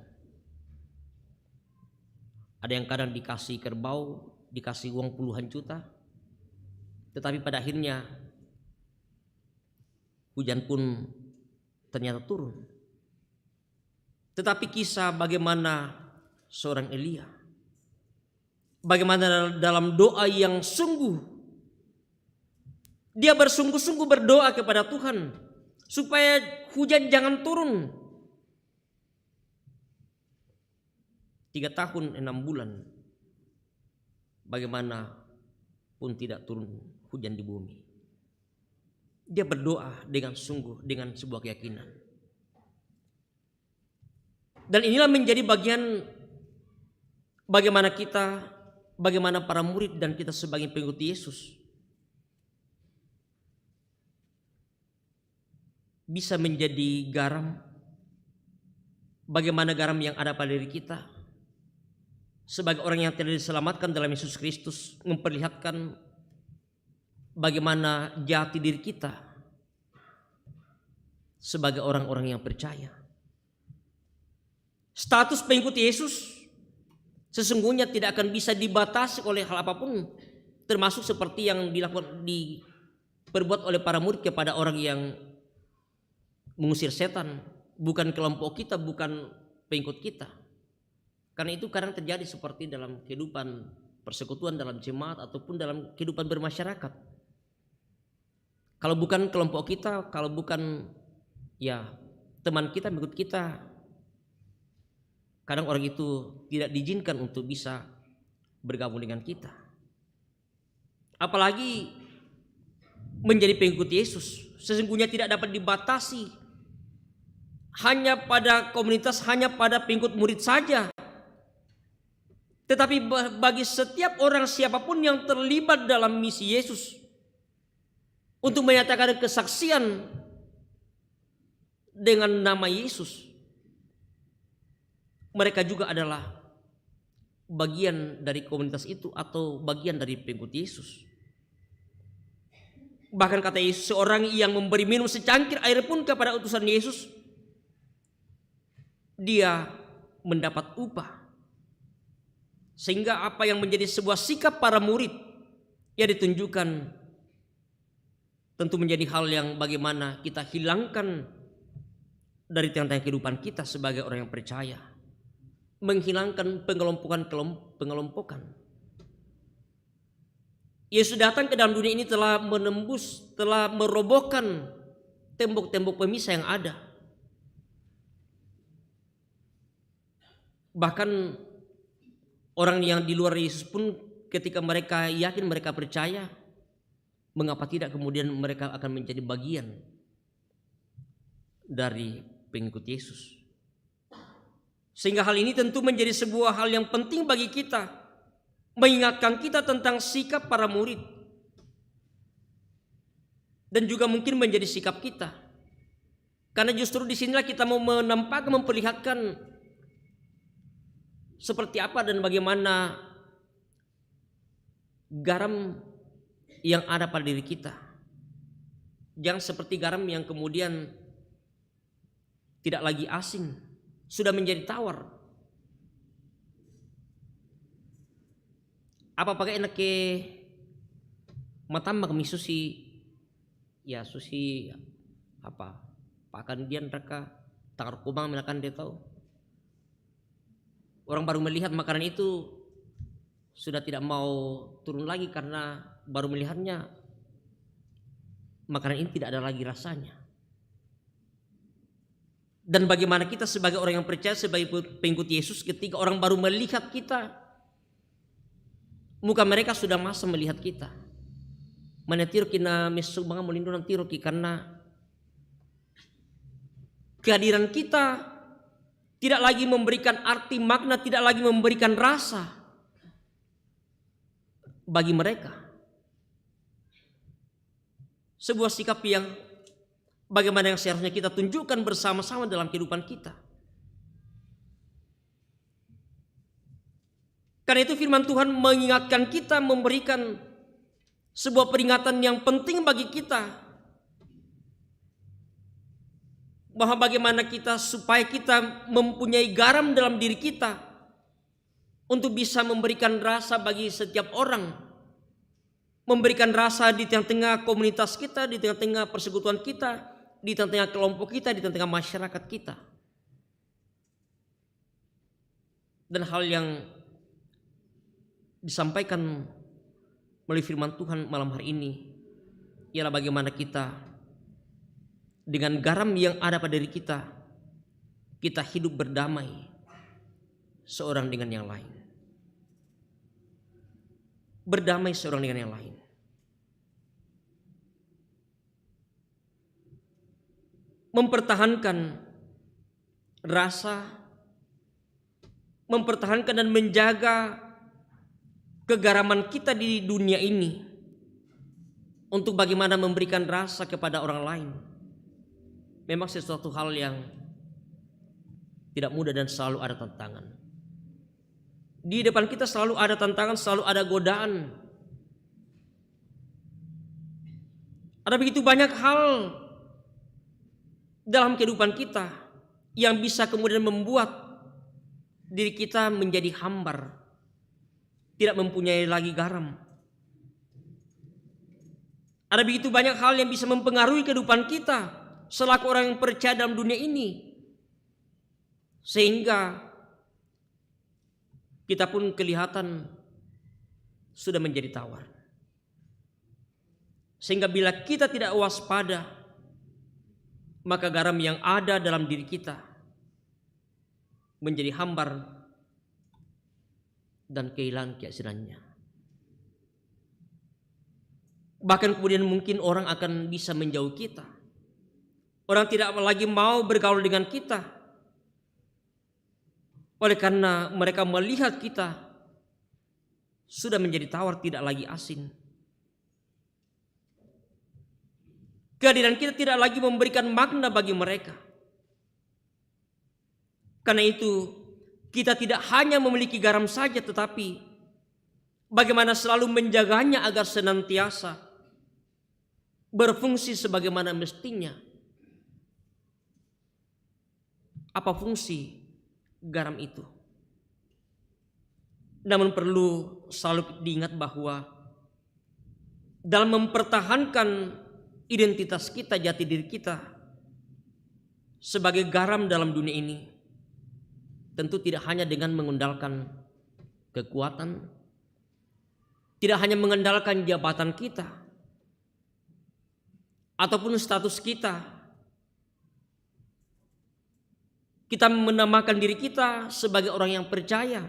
Ada yang kadang dikasih kerbau, dikasih uang puluhan juta, tetapi pada akhirnya hujan pun ternyata turun. Tetapi kisah bagaimana seorang Elia, bagaimana dalam doa yang sungguh, dia bersungguh-sungguh berdoa kepada Tuhan supaya hujan jangan turun. 3 tahun 6 bulan, bagaimana pun tidak turun hujan di bumi. Dia berdoa dengan sungguh, dengan sebuah keyakinan. Dan inilah menjadi bagian bagaimana kita, bagaimana para murid dan kita sebagai pengikut Yesus bisa menjadi garam. Bagaimana garam yang ada pada diri kita sebagai orang yang telah diselamatkan dalam Yesus Kristus, memperlihatkan bagaimana jati diri kita sebagai orang-orang yang percaya. Status pengikut Yesus sesungguhnya tidak akan bisa dibatasi oleh hal apapun, termasuk seperti yang diperbuat oleh para murid kepada orang yang mengusir setan. Bukan kelompok kita, bukan pengikut kita. Karena itu kadang terjadi seperti dalam kehidupan persekutuan, dalam jemaat ataupun dalam kehidupan bermasyarakat. Kalau bukan kelompok kita, kalau bukan ya teman kita, pengikut kita, kadang orang itu tidak diizinkan untuk bisa bergabung dengan kita. Apalagi menjadi pengikut Yesus sesungguhnya tidak dapat dibatasi hanya pada komunitas, hanya pada pengikut murid saja. Tetapi bagi setiap orang siapapun yang terlibat dalam misi Yesus untuk menyatakan kesaksian dengan nama Yesus, mereka juga adalah bagian dari komunitas itu atau bagian dari pengikut Yesus. Bahkan kata Yesus, seorang yang memberi minum secangkir air pun kepada utusan Yesus, dia mendapat upah. Sehingga apa yang menjadi sebuah sikap para murid yang ditunjukkan tentu menjadi hal yang bagaimana kita hilangkan dari tengah-tengah kehidupan kita sebagai orang yang percaya. Menghilangkan pengelompokan. Yesus datang ke dalam dunia ini telah menembus, telah merobohkan tembok-tembok pemisah yang ada. Bahkan orang yang di luar Yesus pun ketika mereka yakin, mereka percaya, mengapa tidak kemudian mereka akan menjadi bagian dari pengikut Yesus. Sehingga hal ini tentu menjadi sebuah hal yang penting bagi kita, mengingatkan kita tentang sikap para murid. Dan juga mungkin menjadi sikap kita. Karena justru disinilah kita mau menampakkan, memperlihatkan seperti apa dan bagaimana garam yang ada pada diri kita. Jangan seperti garam yang kemudian tidak lagi asing, sudah menjadi tawar. Apa pakai enak ke matamba kami susi ya susi apa pakan dia mereka takar kumang menakan dia tahu. Orang baru melihat makanan itu sudah tidak mau turun lagi karena baru melihatnya makanan ini tidak ada lagi rasanya. Dan bagaimana kita sebagai orang yang percaya, sebagai pengikut Yesus, ketika orang baru melihat kita, muka mereka sudah masa melihat kita. Menetir kina mesuk banga melindungan tiroki karena kehadiran kita tidak lagi memberikan arti makna, tidak lagi memberikan rasa bagi mereka. Sebuah sikap yang bagaimana yang seharusnya kita tunjukkan bersama-sama dalam kehidupan kita. Karena itu firman Tuhan mengingatkan kita, memberikan sebuah peringatan yang penting bagi kita, bahwa bagaimana kita supaya kita mempunyai garam dalam diri kita untuk bisa memberikan rasa bagi setiap orang, memberikan rasa di tengah-tengah komunitas kita, di tengah-tengah persekutuan kita, di tengah-tengah kelompok kita, di tengah-tengah masyarakat kita. Dan hal yang disampaikan melalui firman Tuhan malam hari ini ialah bagaimana kita dengan garam yang ada pada diri kita, kita hidup berdamai seorang dengan yang lain. Berdamai seorang dengan yang lain. Mempertahankan rasa, mempertahankan dan menjaga kegaraman kita di dunia ini untuk bagaimana memberikan rasa kepada orang lain. Memang sesuatu hal yang tidak mudah dan selalu ada tantangan. Di depan kita selalu ada tantangan, selalu ada godaan. Ada begitu banyak hal dalam kehidupan kita yang bisa kemudian membuat diri kita menjadi hambar, tidak mempunyai lagi garam. Ada begitu banyak hal yang bisa mempengaruhi kehidupan kita selaku orang yang percaya dalam dunia ini, sehingga kita pun kelihatan sudah menjadi tawar. Sehingga bila kita tidak waspada, maka garam yang ada dalam diri kita menjadi hambar dan kehilangan keasinannya. Bahkan kemudian mungkin orang akan bisa menjauh kita. Orang tidak lagi mau bergaul dengan kita, oleh karena mereka melihat kita sudah menjadi tawar, tidak lagi asin. Kehadiran kita tidak lagi memberikan makna bagi mereka. Karena itu kita tidak hanya memiliki garam saja, tetapi bagaimana selalu menjaganya agar senantiasa berfungsi sebagaimana mestinya. Apa fungsi garam itu? Namun perlu selalu diingat bahwa dalam mempertahankan identitas kita, jati diri kita sebagai garam dalam dunia ini, tentu tidak hanya dengan mengandalkan kekuatan, tidak hanya mengandalkan jabatan kita ataupun status kita. Kita menamakan diri kita sebagai orang yang percaya,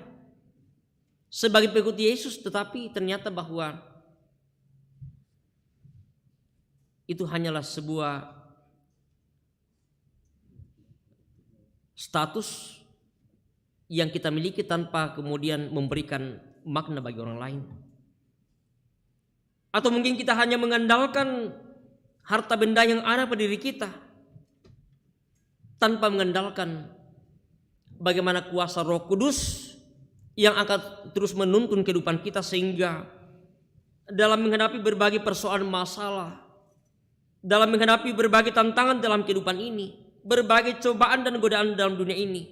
sebagai pengikut Yesus, tetapi ternyata bahwa itu hanyalah sebuah status yang kita miliki tanpa kemudian memberikan makna bagi orang lain. Atau mungkin kita hanya mengandalkan harta benda yang ada pada diri kita tanpa mengandalkan bagaimana kuasa Roh Kudus yang akan terus menuntun kehidupan kita, sehingga dalam menghadapi berbagai persoalan masalah, dalam menghadapi berbagai tantangan dalam kehidupan ini, berbagai cobaan dan godaan dalam dunia ini,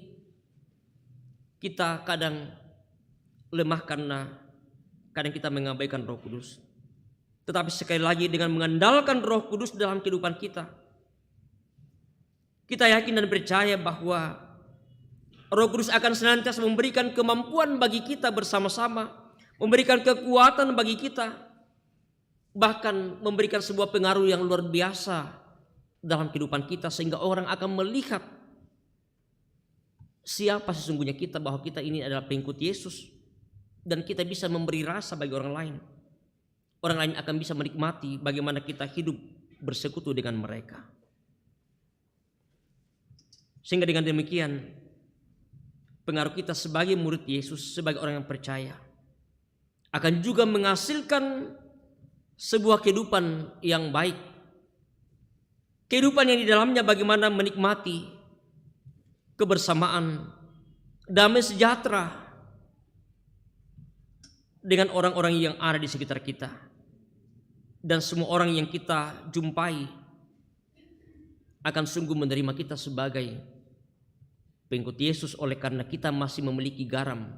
kita kadang lemah karena kadang kita mengabaikan Roh Kudus. Tetapi sekali lagi, dengan mengandalkan Roh Kudus dalam kehidupan kita, kita yakin dan percaya bahwa Roh Kudus akan senantiasa memberikan kemampuan bagi kita bersama-sama, memberikan kekuatan bagi kita, bahkan memberikan sebuah pengaruh yang luar biasa dalam kehidupan kita, sehingga orang akan melihat siapa sesungguhnya kita, bahwa kita ini adalah pengikut Yesus, dan kita bisa memberi rasa bagi orang lain. Orang lain akan bisa menikmati bagaimana kita hidup bersekutu dengan mereka. Sehingga dengan demikian, pengaruh kita sebagai murid Yesus, sebagai orang yang percaya, akan juga menghasilkan sebuah kehidupan yang baik. Kehidupan yang di dalamnya bagaimana menikmati kebersamaan, damai sejahtera dengan orang-orang yang ada di sekitar kita. Dan semua orang yang kita jumpai akan sungguh menerima kita sebagai pengikut Yesus, oleh karena kita masih memiliki garam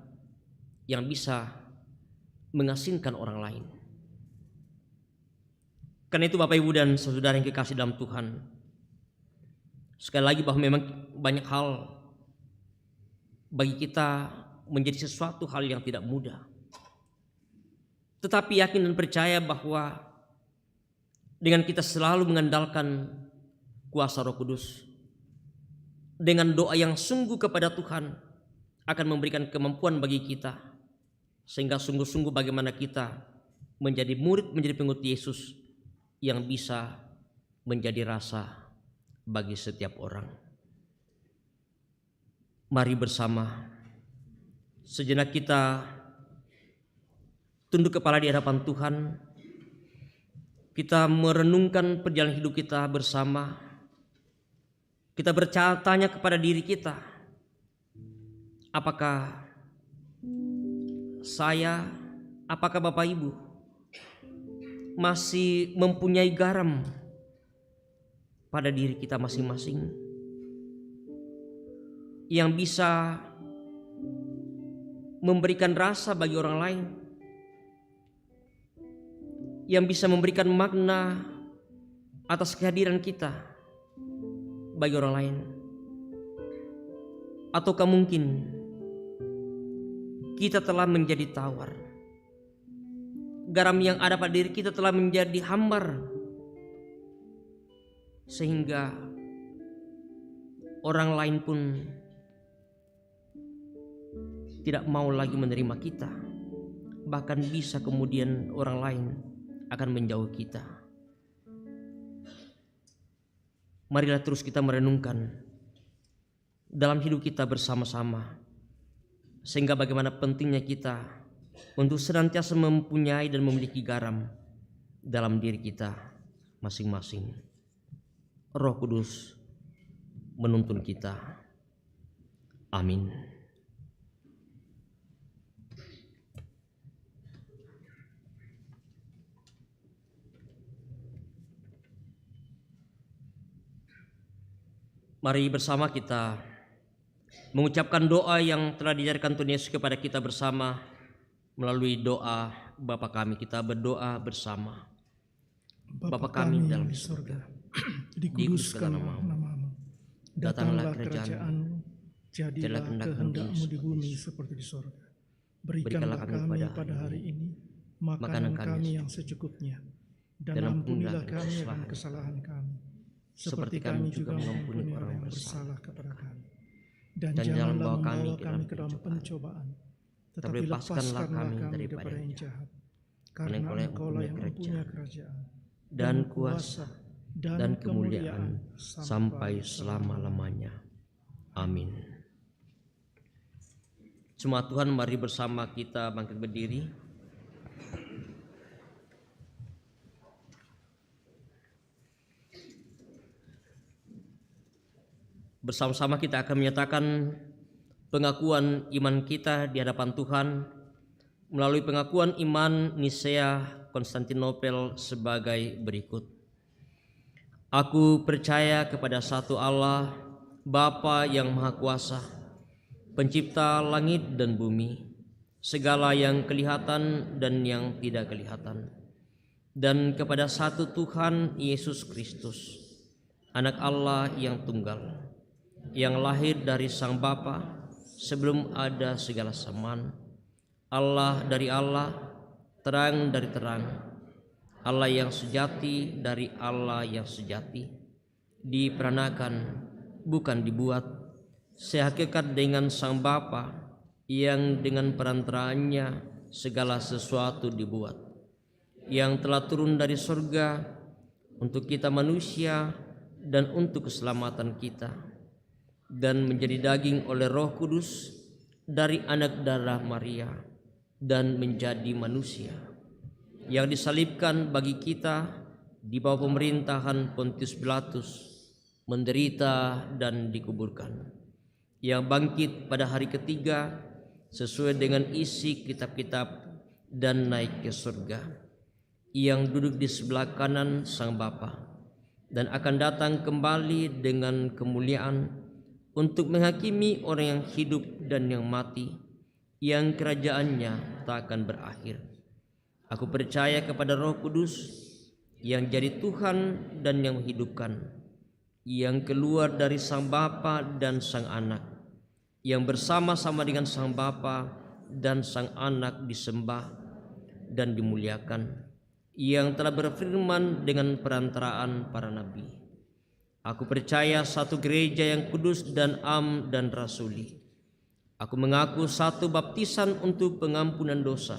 yang bisa mengasinkan orang lain. Karena itu Bapak Ibu dan saudara yang kekasih dalam Tuhan, sekali lagi bahwa memang banyak hal bagi kita menjadi sesuatu hal yang tidak mudah. Tetapi yakin dan percaya bahwa dengan kita selalu mengandalkan kuasa Roh Kudus, dengan doa yang sungguh kepada Tuhan, akan memberikan kemampuan bagi kita, sehingga sungguh-sungguh bagaimana kita menjadi murid, menjadi pengikut Yesus yang bisa menjadi rasa bagi setiap orang. Mari bersama sejenak kita tunduk kepala di hadapan Tuhan. Kita merenungkan perjalanan hidup kita bersama. Kita bertanya kepada diri kita, apakah saya, apakah Bapak Ibu masih mempunyai garam pada diri kita masing-masing yang bisa memberikan rasa bagi orang lain, yang bisa memberikan makna atas kehadiran kita bagi orang lain? Ataukah mungkin kita telah menjadi tawar, garam yang ada pada diri kita telah menjadi hambar, sehingga orang lain pun tidak mau lagi menerima kita, bahkan bisa kemudian orang lain akan menjauh kita. Marilah terus kita merenungkan dalam hidup kita bersama-sama, sehingga bagaimana pentingnya kita untuk senantiasa mempunyai dan memiliki garam dalam diri kita masing-masing. Roh Kudus menuntun kita. Amin. Mari bersama kita mengucapkan doa yang telah diajarkan Tuhan Yesus kepada kita bersama melalui doa Bapa kami. Kita berdoa bersama. Bapa kami dalam surga, dikuduskanlah namamu, datanglah kerajaan-Mu, jadilah kehendak-Mu di bumi seperti di surga. Berikanlah kami pada hari ini makanan kami yang secukupnya, dan ampunilah kami akan kesalahan kami, seperti kami juga mengampuni orang yang bersalah kepada kami. Dan janganlah membawa kami ke dalam pencobaan, tetapi lepaskanlah kami daripada yang jahat. Karena Engkau-lah yang mempunyai kerajaan, dan kuasa, dan kemuliaan sampai selama-lamanya. Amin. Jemaat Tuhan, mari bersama kita bangkit berdiri. Bersama-sama kita akan menyatakan pengakuan iman kita di hadapan Tuhan melalui pengakuan iman Nisea Konstantinopel sebagai berikut. Aku percaya kepada satu Allah, Bapa yang Maha Kuasa, Pencipta langit dan bumi, segala yang kelihatan dan yang tidak kelihatan, dan kepada satu Tuhan Yesus Kristus, Anak Allah yang tunggal, yang lahir dari Sang Bapa sebelum ada segala zaman, Allah dari Allah, terang dari terang, Allah yang sejati dari Allah yang sejati, diperanakan, bukan dibuat, sehakikat dengan Sang Bapa yang dengan perantaraannya segala sesuatu dibuat, yang telah turun dari surga untuk kita manusia dan untuk keselamatan kita, dan menjadi daging oleh Roh Kudus dari anak darah Maria dan menjadi manusia, yang disalibkan bagi kita di bawah pemerintahan Pontius Pilatus, menderita dan dikuburkan, yang bangkit pada hari ketiga sesuai dengan isi kitab-kitab dan naik ke surga, yang duduk di sebelah kanan Sang Bapa dan akan datang kembali dengan kemuliaan untuk menghakimi orang yang hidup dan yang mati, yang kerajaannya tak akan berakhir. Aku percaya kepada Roh Kudus yang jadi Tuhan dan yang menghidupkan, yang keluar dari Sang Bapa dan Sang Anak, yang bersama-sama dengan Sang Bapa dan Sang Anak disembah dan dimuliakan, yang telah berfirman dengan perantaraan para nabi. Aku percaya satu gereja yang kudus dan am dan rasuli. Aku mengaku satu baptisan untuk pengampunan dosa.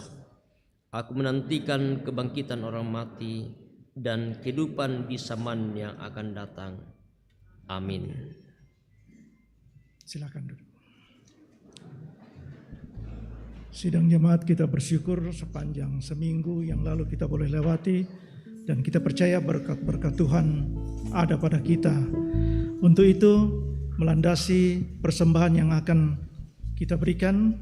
Aku menantikan kebangkitan orang mati dan kehidupan di zaman yang akan datang. Amin. Silakan duduk. Sidang jemaat, kita bersyukur sepanjang seminggu yang lalu kita boleh lewati, dan kita percaya berkat-berkat Tuhan ada pada kita. Untuk itu, melandasi persembahan yang akan kita berikan,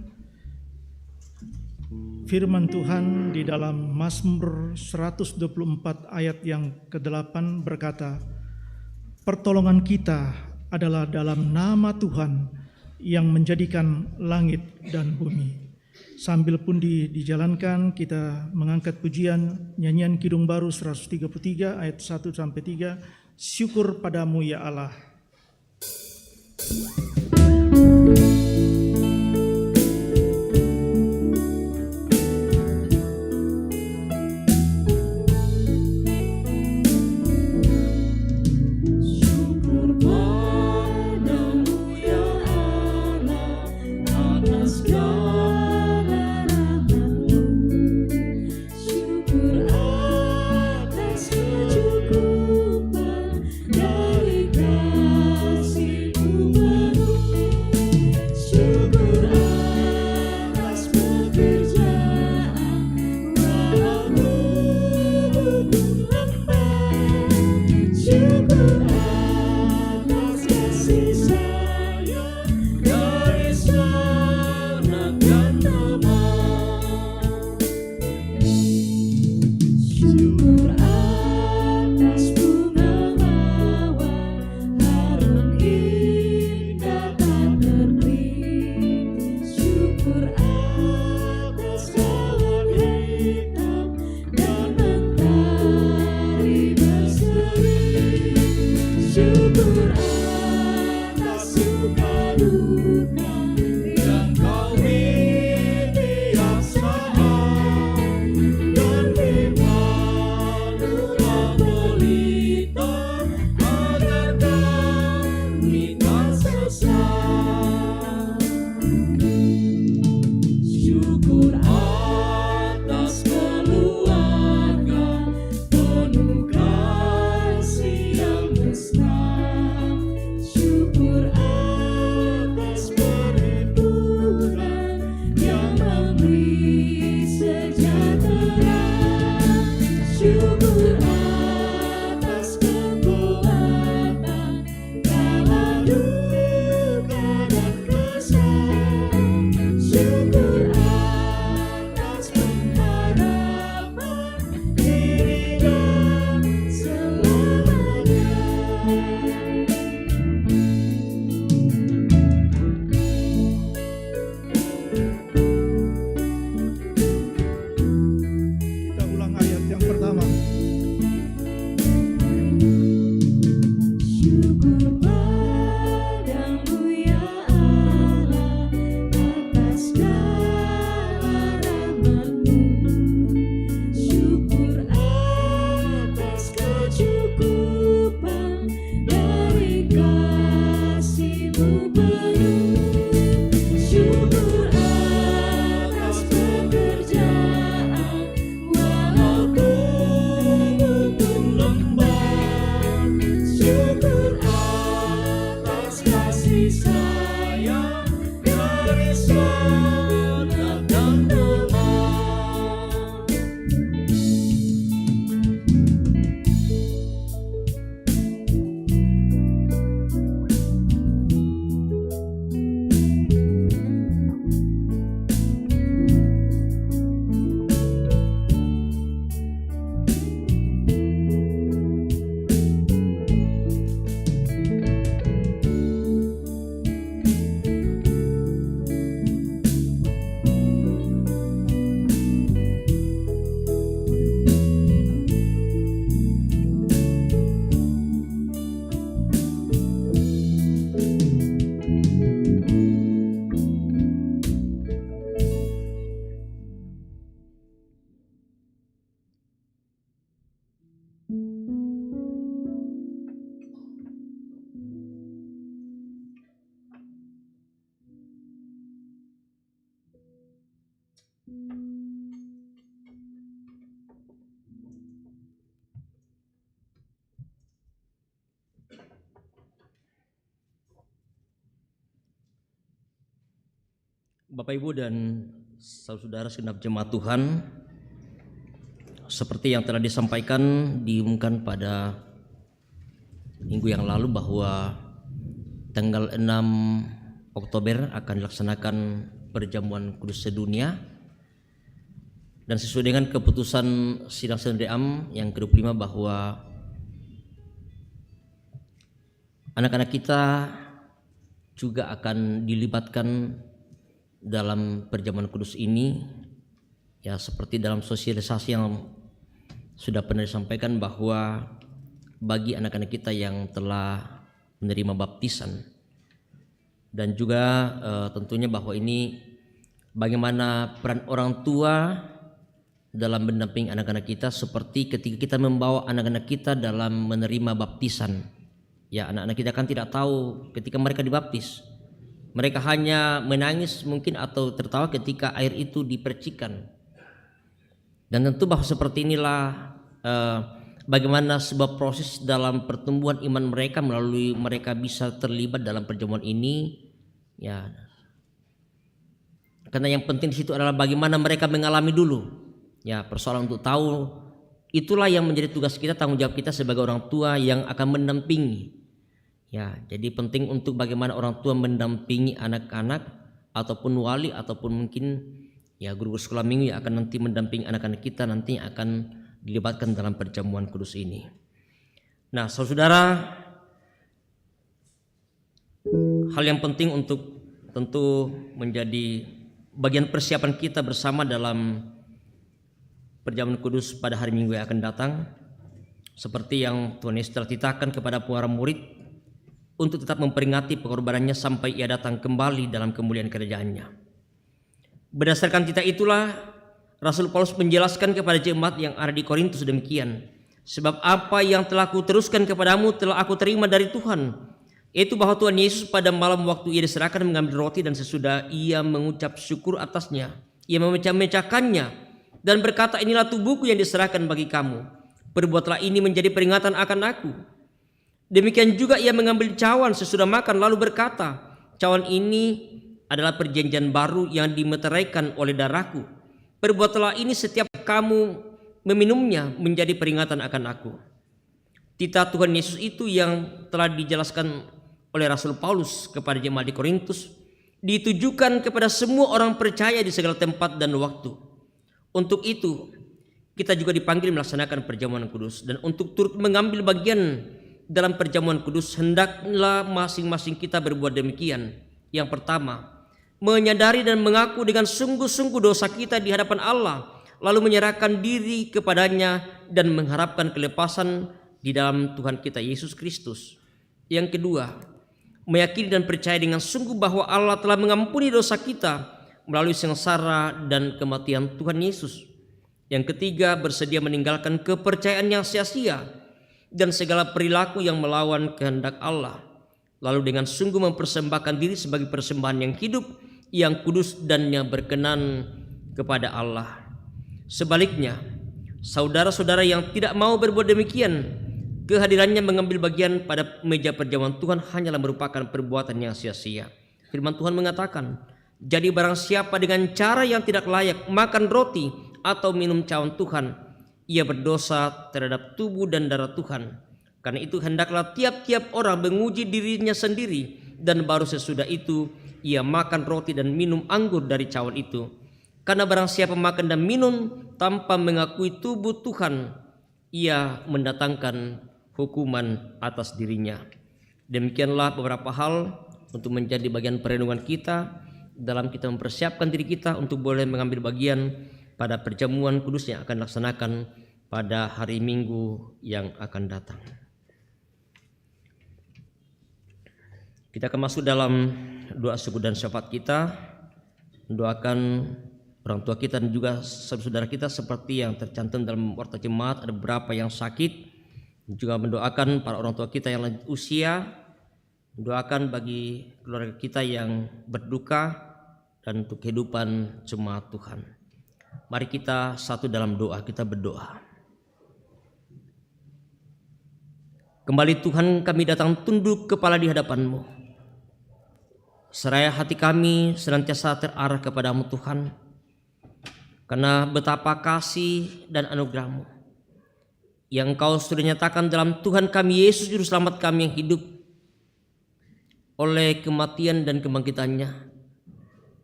firman Tuhan di dalam Mazmur 124 ayat yang ke-8 berkata, pertolongan kita adalah dalam nama Tuhan yang menjadikan langit dan bumi. Sambil pun dijalankan, kita mengangkat pujian nyanyian Kidung Baru 133 ayat 1-3, syukur padamu ya Allah. kasih sayang dari surga dan doa. Bapak Ibu dan saudara segenap jemaat Tuhan, seperti yang telah disampaikan diumumkan pada minggu yang lalu bahwa tanggal 6 Oktober akan dilaksanakan perjamuan kudus sedunia, dan sesuai dengan keputusan Sidang Sendeam yang ke-25 bahwa anak-anak kita juga akan dilibatkan dalam perjamuan kudus ini, ya seperti dalam sosialisasi yang sudah pernah disampaikan bahwa bagi anak-anak kita yang telah menerima baptisan, dan juga tentunya bahwa ini bagaimana peran orang tua dalam mendampingi anak-anak kita, seperti ketika kita membawa anak-anak kita dalam menerima baptisan. Ya, anak-anak kita kan tidak tahu ketika mereka dibaptis. Mereka hanya menangis mungkin atau tertawa ketika air itu dipercikan. Dan tentu bahwa seperti inilah bagaimana sebuah proses dalam pertumbuhan iman mereka melalui mereka bisa terlibat dalam perjamuan ini. Ya, karena yang penting di situ adalah bagaimana mereka mengalami dulu. Ya, persoalan untuk tahu, itulah yang menjadi tugas kita, tanggung jawab kita sebagai orang tua yang akan mendampingi. Ya, jadi penting untuk bagaimana orang tua mendampingi anak-anak ataupun wali ataupun mungkin ya guru sekolah minggu yang akan nanti mendampingi anak-anak kita nantinya akan dilibatkan dalam perjamuan kudus ini. Nah, saudara, hal yang penting untuk tentu menjadi bagian persiapan kita bersama dalam perjamuan kudus pada hari Minggu yang akan datang, seperti yang Tuhan Yesus telah titahkan kepada para murid untuk tetap memperingati pengorbanannya sampai ia datang kembali dalam kemuliaan kerajaan-Nya. Berdasarkan titah itulah Rasul Paulus menjelaskan kepada jemaat yang ada di Korintus demikian, sebab apa yang telah aku teruskan kepadamu telah aku terima dari Tuhan, yaitu bahwa Tuhan Yesus pada malam waktu ia diserahkan mengambil roti, dan sesudah ia mengucap syukur atasnya, ia memecah-mecahkannya dan berkata, inilah tubuhku yang diserahkan bagi kamu, perbuatlah ini menjadi peringatan akan aku. Demikian juga ia mengambil cawan sesudah makan lalu berkata, cawan ini adalah perjanjian baru yang dimeteraikan oleh darahku. Perbuatlah ini setiap kamu meminumnya menjadi peringatan akan aku. Titah Tuhan Yesus itu yang telah dijelaskan oleh Rasul Paulus kepada jemaat di Korintus ditujukan kepada semua orang percaya di segala tempat dan waktu. Untuk itu kita juga dipanggil melaksanakan perjamuan kudus, dan untuk turut mengambil bagian dalam perjamuan kudus hendaklah masing-masing kita berbuat demikian. Yang pertama, menyadari dan mengaku dengan sungguh-sungguh dosa kita di hadapan Allah, lalu menyerahkan diri kepadanya dan mengharapkan kelepasan di dalam Tuhan kita Yesus Kristus. Yang kedua, meyakini dan percaya dengan sungguh bahwa Allah telah mengampuni dosa kita melalui sengsara dan kematian Tuhan Yesus. Yang ketiga, bersedia meninggalkan kepercayaan yang sia-sia dan segala perilaku yang melawan kehendak Allah, lalu dengan sungguh mempersembahkan diri sebagai persembahan yang hidup, yang kudus dan yang berkenan kepada Allah. Sebaliknya, saudara-saudara yang tidak mau berbuat demikian kehadirannya mengambil bagian pada meja perjamuan Tuhan hanyalah merupakan perbuatan yang sia-sia. Firman Tuhan mengatakan, jadi barang siapa dengan cara yang tidak layak makan roti atau minum cawan Tuhan, ia berdosa terhadap tubuh dan darah Tuhan. Karena itu hendaklah tiap-tiap orang menguji dirinya sendiri, dan baru sesudah itu ia makan roti dan minum anggur dari cawan itu. Karena barang siapa makan dan minum tanpa mengakui tubuh Tuhan, ia mendatangkan hukuman atas dirinya. Demikianlah beberapa hal untuk menjadi bagian perenungan kita dalam kita mempersiapkan diri kita untuk boleh mengambil bagian pada perjamuan kudus yang akan dilaksanakan pada hari Minggu yang akan datang. Kita akan masuk dalam doa syukur dan syafaat kita, mendoakan orang tua kita dan juga saudara kita seperti yang tercantum dalam warta jemaat. Ada beberapa yang sakit, juga mendoakan para orang tua kita yang lanjut usia, mendoakan bagi keluarga kita yang berduka, dan untuk kehidupan jemaat Tuhan. Mari kita satu dalam doa, kita berdoa. Kembali Tuhan, kami datang tunduk kepala di hadapan-Mu. Seraya hati kami senantiasa terarah kepadamu Tuhan, karena betapa kasih dan anugerah-Mu yang Engkau sudah nyatakan dalam Tuhan kami Yesus Juru Selamat kami yang hidup oleh kematian dan kebangkitannya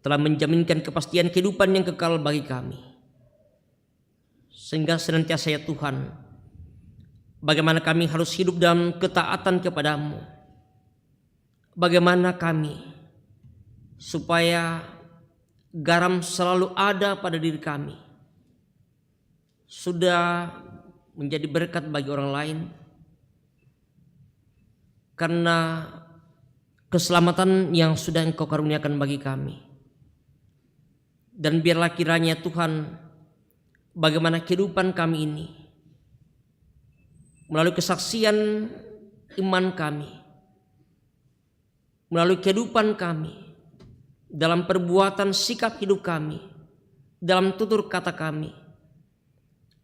telah menjaminkan kepastian kehidupan yang kekal bagi kami. Sehingga senantiasa ya Tuhan, bagaimana kami harus hidup dalam ketaatan kepadamu, bagaimana kami supaya garam selalu ada pada diri kami, sudah menjadi berkat bagi orang lain, karena keselamatan yang sudah Engkau karuniakan bagi kami. Dan biarlah kiranya Tuhan, bagaimana kehidupan kami ini melalui kesaksian iman kami, melalui kehidupan kami, dalam perbuatan sikap hidup kami, dalam tutur kata kami,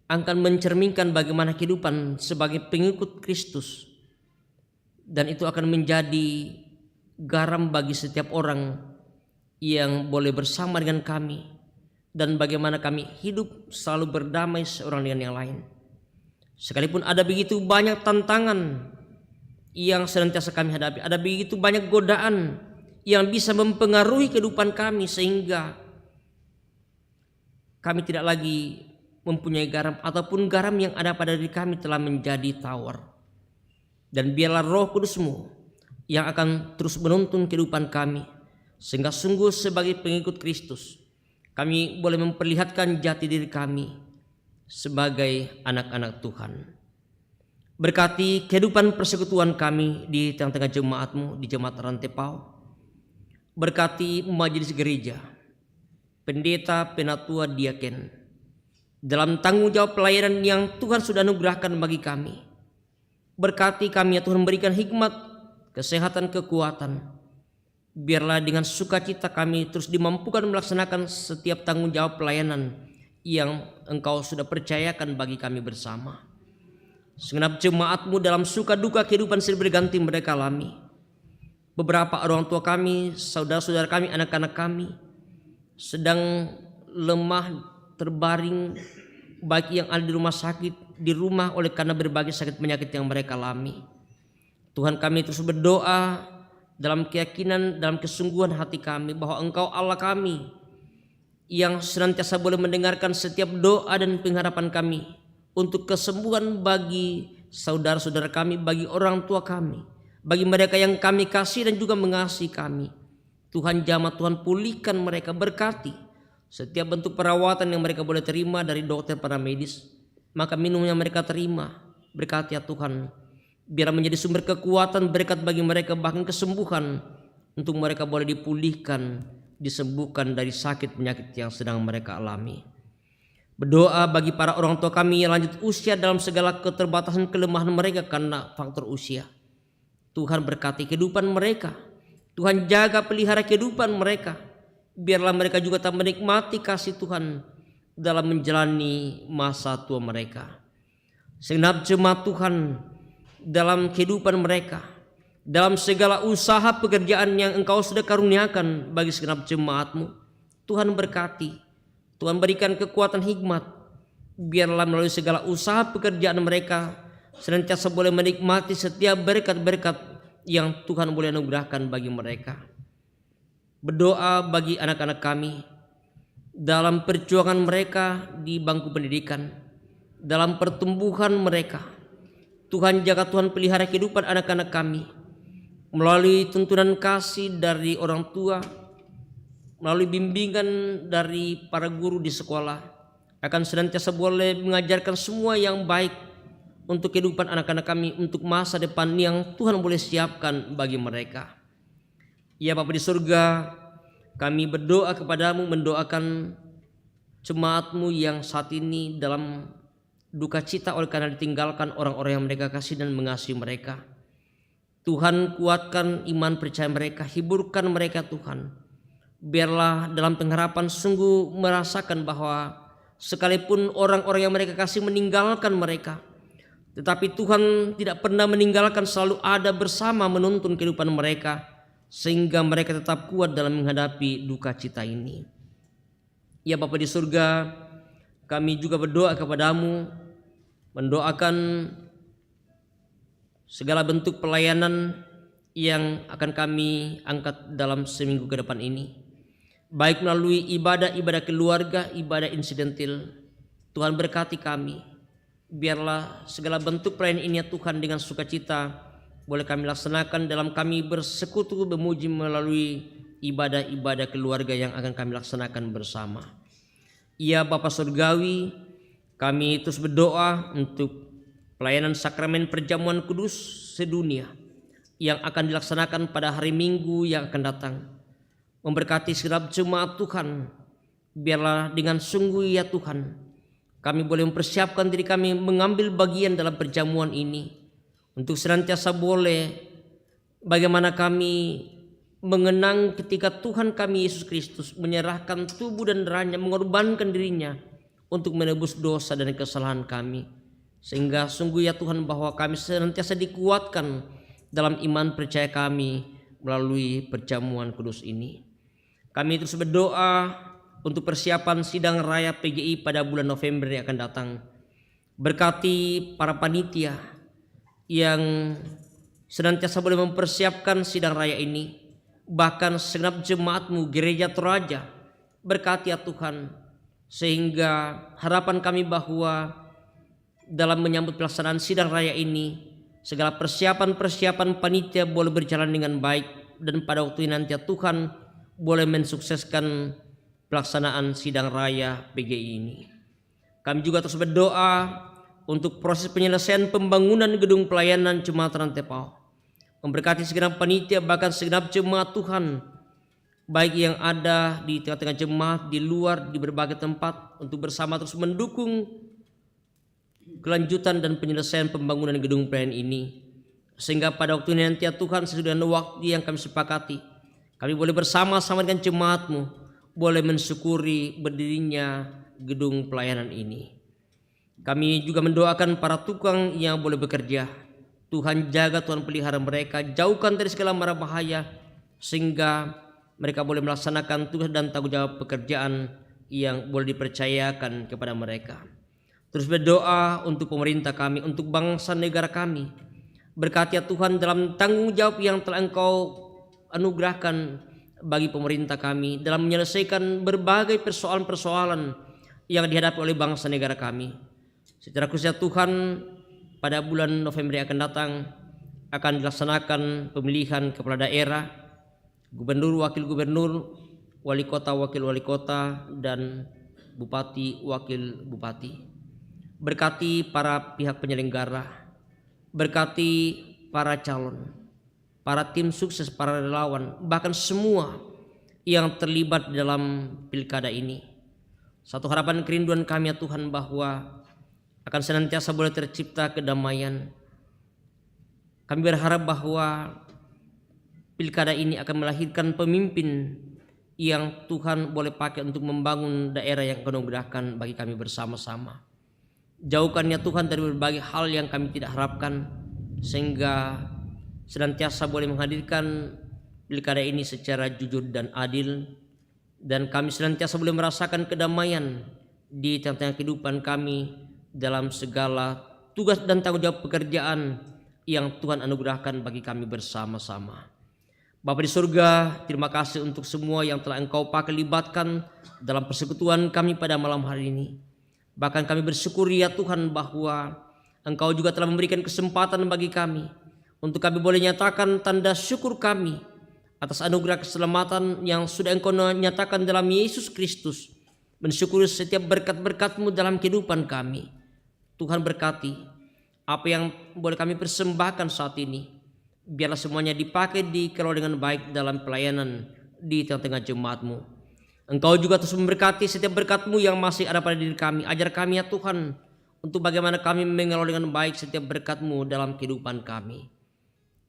akan mencerminkan bagaimana kehidupan sebagai pengikut Kristus. Dan itu akan menjadi garam bagi setiap orang yang boleh bersama dengan kami, dan bagaimana kami hidup selalu berdamai seorang dengan yang lain. Sekalipun ada begitu banyak tantangan yang senantiasa kami hadapi, ada begitu banyak godaan yang bisa mempengaruhi kehidupan kami, sehingga kami tidak lagi mempunyai garam, ataupun garam yang ada pada diri kami telah menjadi tawar. Dan biarlah Roh Kudus-Mu yang akan terus menuntun kehidupan kami, sehingga sungguh sebagai pengikut Kristus kami boleh memperlihatkan jati diri kami sebagai anak-anak Tuhan. Berkati kehidupan persekutuan kami di tengah-tengah jemaat-Mu, di Jemaat Rantepao. Berkati majelis gereja, pendeta, penatua, diaken, dalam tanggung jawab pelayanan yang Tuhan sudah anugerahkan bagi kami. Berkati kami ya Tuhan, memberikan hikmat, kesehatan, kekuatan. Biarlah dengan sukacita kami terus dimampukan melaksanakan setiap tanggung jawab pelayanan yang Engkau sudah percayakan bagi kami bersama. Segenap jemaat-Mu dalam suka duka kehidupan silih berganti mereka alami. Beberapa orang tua kami, saudara-saudara kami, anak-anak kami sedang lemah, terbaring, bagi yang ada di rumah sakit, di rumah oleh karena berbagai sakit penyakit yang mereka alami. Tuhan, kami terus berdoa dalam keyakinan, dalam kesungguhan hati kami bahwa Engkau Allah kami yang senantiasa boleh mendengarkan setiap doa dan pengharapan kami untuk kesembuhan bagi saudara-saudara kami, bagi orang tua kami, bagi mereka yang kami kasih dan juga mengasihi kami. Tuhan jamah, Tuhan pulihkan mereka, berkati setiap bentuk perawatan yang mereka boleh terima dari dokter, para medis, maka minumnya mereka terima. Berkati ya Tuhan, biar menjadi sumber kekuatan, berkat bagi mereka, bahkan kesembuhan untuk mereka boleh dipulihkan, disembuhkan dari sakit penyakit yang sedang mereka alami. Berdoa bagi para orang tua kami yang lanjut usia dalam segala keterbatasan kelemahan mereka karena faktor usia. Tuhan berkati kehidupan mereka, Tuhan jaga pelihara kehidupan mereka. Biarlah mereka juga tak menikmati kasih Tuhan dalam menjalani masa tua mereka. Segenap jemaat Tuhan dalam kehidupan mereka, dalam segala usaha pekerjaan yang Engkau sudah karuniakan bagi segenap jemaat-Mu. Tuhan berkati, Tuhan berikan kekuatan hikmat, biarlah melalui segala usaha pekerjaan mereka senantiasa boleh menikmati setiap berkat-berkat yang Tuhan boleh anugerahkan bagi mereka. Berdoa bagi anak-anak kami dalam perjuangan mereka di bangku pendidikan, dalam pertumbuhan mereka. Tuhan jaga, Tuhan pelihara kehidupan anak-anak kami melalui tuntunan kasih dari orang tua, melalui bimbingan dari para guru di sekolah, akan senantiasa boleh mengajarkan semua yang baik untuk kehidupan anak-anak kami, untuk masa depan yang Tuhan boleh siapkan bagi mereka. Ya Bapa di surga, kami berdoa kepadamu, mendoakan jemaat-Mu yang saat ini dalam duka cita oleh karena ditinggalkan orang-orang yang mereka kasih dan mengasihi mereka. Tuhan, kuatkan iman percaya mereka, hiburkan mereka Tuhan. Biarlah dalam pengharapan sungguh merasakan bahwa sekalipun orang-orang yang mereka kasih meninggalkan mereka, tetapi Tuhan tidak pernah meninggalkan, selalu ada bersama menuntun kehidupan mereka, sehingga mereka tetap kuat dalam menghadapi duka cita ini. Ya Bapa di surga, kami juga berdoa kepadamu, mendoakan segala bentuk pelayanan yang akan kami angkat dalam seminggu ke depan ini, baik melalui ibadah-ibadah keluarga, ibadah insidentil. Tuhan berkati kami, biarlah segala bentuk pelayanan ini ya Tuhan dengan sukacita boleh kami laksanakan dalam kami bersekutu memuji melalui ibadah-ibadah keluarga yang akan kami laksanakan bersama. Ya Bapa Surgawi, kami terus berdoa untuk pelayanan sakramen perjamuan kudus sedunia yang akan dilaksanakan pada hari Minggu yang akan datang. Memberkati segenap jemaat Tuhan, biarlah dengan sungguh ya Tuhan, kami boleh mempersiapkan diri kami mengambil bagian dalam perjamuan ini, untuk senantiasa boleh bagaimana kami mengenang ketika Tuhan kami Yesus Kristus menyerahkan tubuh dan darahnya, mengorbankan dirinya untuk menebus dosa dan kesalahan kami. Sehingga sungguh ya Tuhan bahwa kami senantiasa dikuatkan dalam iman percaya kami melalui perjamuan kudus ini. Kami terus berdoa untuk persiapan sidang raya PGI pada bulan November yang akan datang. Berkati para panitia yang senantiasa boleh mempersiapkan sidang raya ini, bahkan segenap jemaat-Mu Gereja Toraja. Berkati ya Tuhan, sehingga harapan kami bahwa dalam menyambut pelaksanaan sidang raya ini, segala persiapan-persiapan panitia boleh berjalan dengan baik, dan pada waktu ini nanti ya Tuhan boleh mensukseskan pelaksanaan sidang raya PGI ini. Kami juga terus berdoa untuk proses penyelesaian pembangunan gedung pelayanan Jemaat Rantepao. Memberkati segenap panitia, bahkan segenap jemaat Tuhan, baik yang ada di tengah-tengah jemaat, di luar, di berbagai tempat, untuk bersama terus mendukung kelanjutan dan penyelesaian pembangunan gedung pelayanan ini. Sehingga pada waktu ini nanti ya Tuhan, sesudah waktu yang kami sepakati, kami boleh bersama-sama dengan jemaat-Mu, boleh mensyukuri berdirinya gedung pelayanan ini. Kami juga mendoakan para tukang yang boleh bekerja. Tuhan jaga, Tuhan pelihara mereka, jauhkan dari segala mara bahaya, sehingga mereka boleh melaksanakan tugas dan tanggung jawab pekerjaan yang boleh dipercayakan kepada mereka. Terus berdoa untuk pemerintah kami, untuk bangsa negara kami. Berkati ya Tuhan dalam tanggung jawab yang telah Engkau anugerahkan bagi pemerintah kami dalam menyelesaikan berbagai persoalan-persoalan yang dihadapi oleh bangsa negara kami. Secara khusus ya Tuhan, pada bulan November yang akan datang akan dilaksanakan pemilihan kepala daerah, gubernur, wakil gubernur, wali kota, wakil wali kota, dan bupati, wakil bupati. Berkati para pihak penyelenggara, berkati para calon, para tim sukses, para relawan, bahkan semua yang terlibat dalam pilkada ini. Satu harapan kerinduan kami ya Tuhan, bahwa akan senantiasa boleh tercipta kedamaian. Kami berharap bahwa pilkada ini akan melahirkan pemimpin yang Tuhan boleh pakai untuk membangun daerah yang Kau anugerahkan bagi kami bersama-sama. Jauhkan ya Tuhan dari berbagai hal yang kami tidak harapkan, sehingga senantiasa boleh menghadirkan pilkada ini secara jujur dan adil, dan kami senantiasa boleh merasakan kedamaian di tengah-tengah kehidupan kami dalam segala tugas dan tanggung jawab pekerjaan yang Tuhan anugerahkan bagi kami bersama-sama. Bapa di surga, terima kasih untuk semua yang telah Engkau pakai libatkan dalam persekutuan kami pada malam hari ini. Bahkan kami bersyukur ya Tuhan bahwa Engkau juga telah memberikan kesempatan bagi kami untuk kami boleh nyatakan tanda syukur kami atas anugerah keselamatan yang sudah Engkau nyatakan dalam Yesus Kristus. Mensyukuri setiap berkat-berkat-Mu dalam kehidupan kami. Tuhan berkati apa yang boleh kami persembahkan saat ini. Biarlah semuanya dipakai dikelola dengan baik dalam pelayanan di tengah-tengah jemaat-Mu. Engkau juga terus memberkati setiap berkat-Mu yang masih ada pada diri kami. Ajar kami ya Tuhan untuk bagaimana kami mengelola dengan baik setiap berkat-Mu dalam kehidupan kami.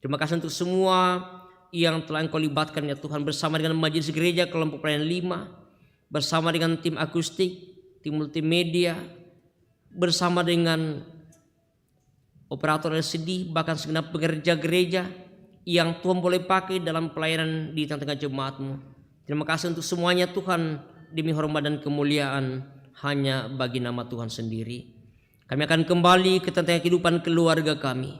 Terima kasih untuk semua yang telah Engkau libatkan ya Tuhan, bersama dengan majelis gereja kelompok pelayanan 5, bersama dengan tim akustik, tim multimedia, bersama dengan operator LCD, bahkan segenap pekerja gereja yang Tuhan boleh pakai dalam pelayanan di tengah-tengah jemaat-Mu. Terima kasih untuk semuanya Tuhan, demi hormat dan kemuliaan hanya bagi nama Tuhan sendiri. Kami akan kembali ke tengah-tengah kehidupan keluarga kami.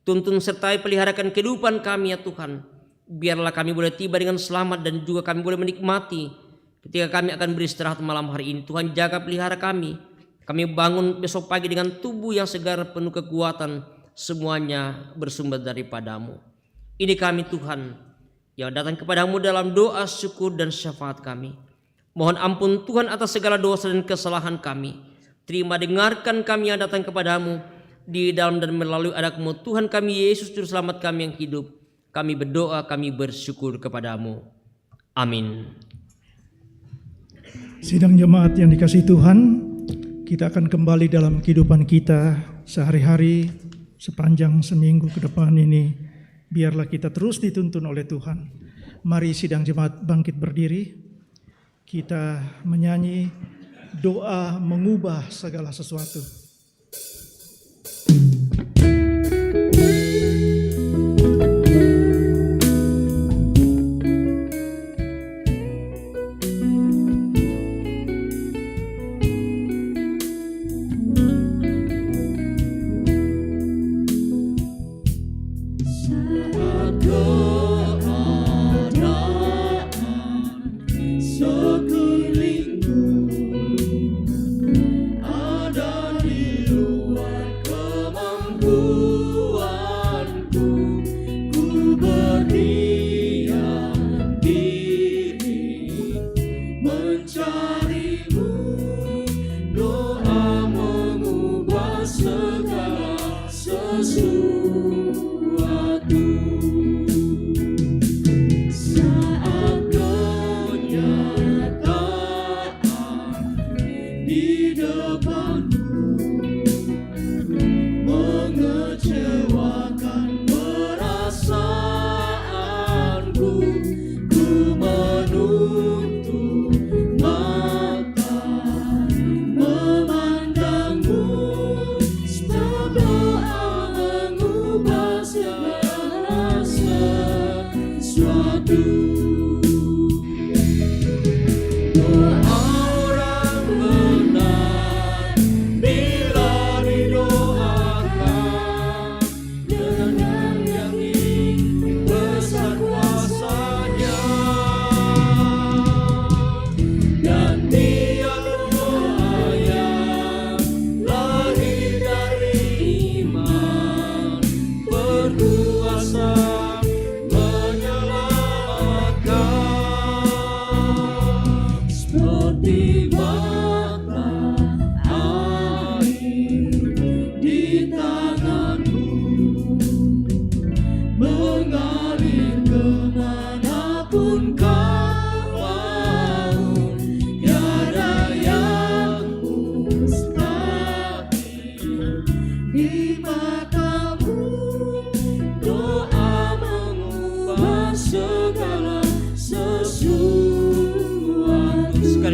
Tuntun sertai peliharakan kehidupan kami ya Tuhan. Biarlah kami boleh tiba dengan selamat dan juga kami boleh menikmati ketika kami akan beristirahat malam hari ini. Tuhan jaga pelihara kami. Kami bangun besok pagi dengan tubuh yang segar penuh kekuatan. Semuanya bersumber daripada-Mu. Ini kami Tuhan yang datang kepada-Mu dalam doa syukur dan syafaat kami. Mohon ampun Tuhan atas segala dosa dan kesalahan kami. Terima dengarkan kami yang datang kepada-Mu di dalam dan melalui anak-Mu Tuhan kami Yesus Juru Selamat kami yang hidup. Kami berdoa, kami bersyukur kepada-Mu. Amin. Sidang jemaat yang dikasihi Tuhan, kita akan kembali dalam kehidupan kita sehari-hari sepanjang seminggu ke depan ini. Biarlah kita terus dituntun oleh Tuhan. Mari sidang jemaat bangkit berdiri. Kita menyanyi doa mengubah segala sesuatu.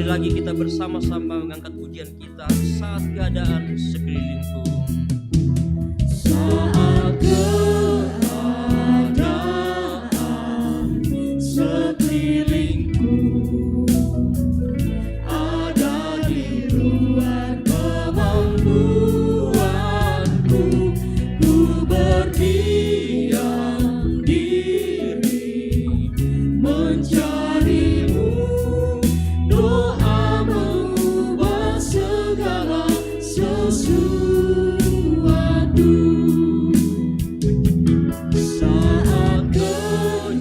Lagi kita bersama-sama mengangkat pujian kita saat keadaan sekelilingku. saat keadaan sekelilingku ada di luar kemampuanku, ku berdiam diri mencarimu. Doa mengubah segala sesuatu. Saat kenyataan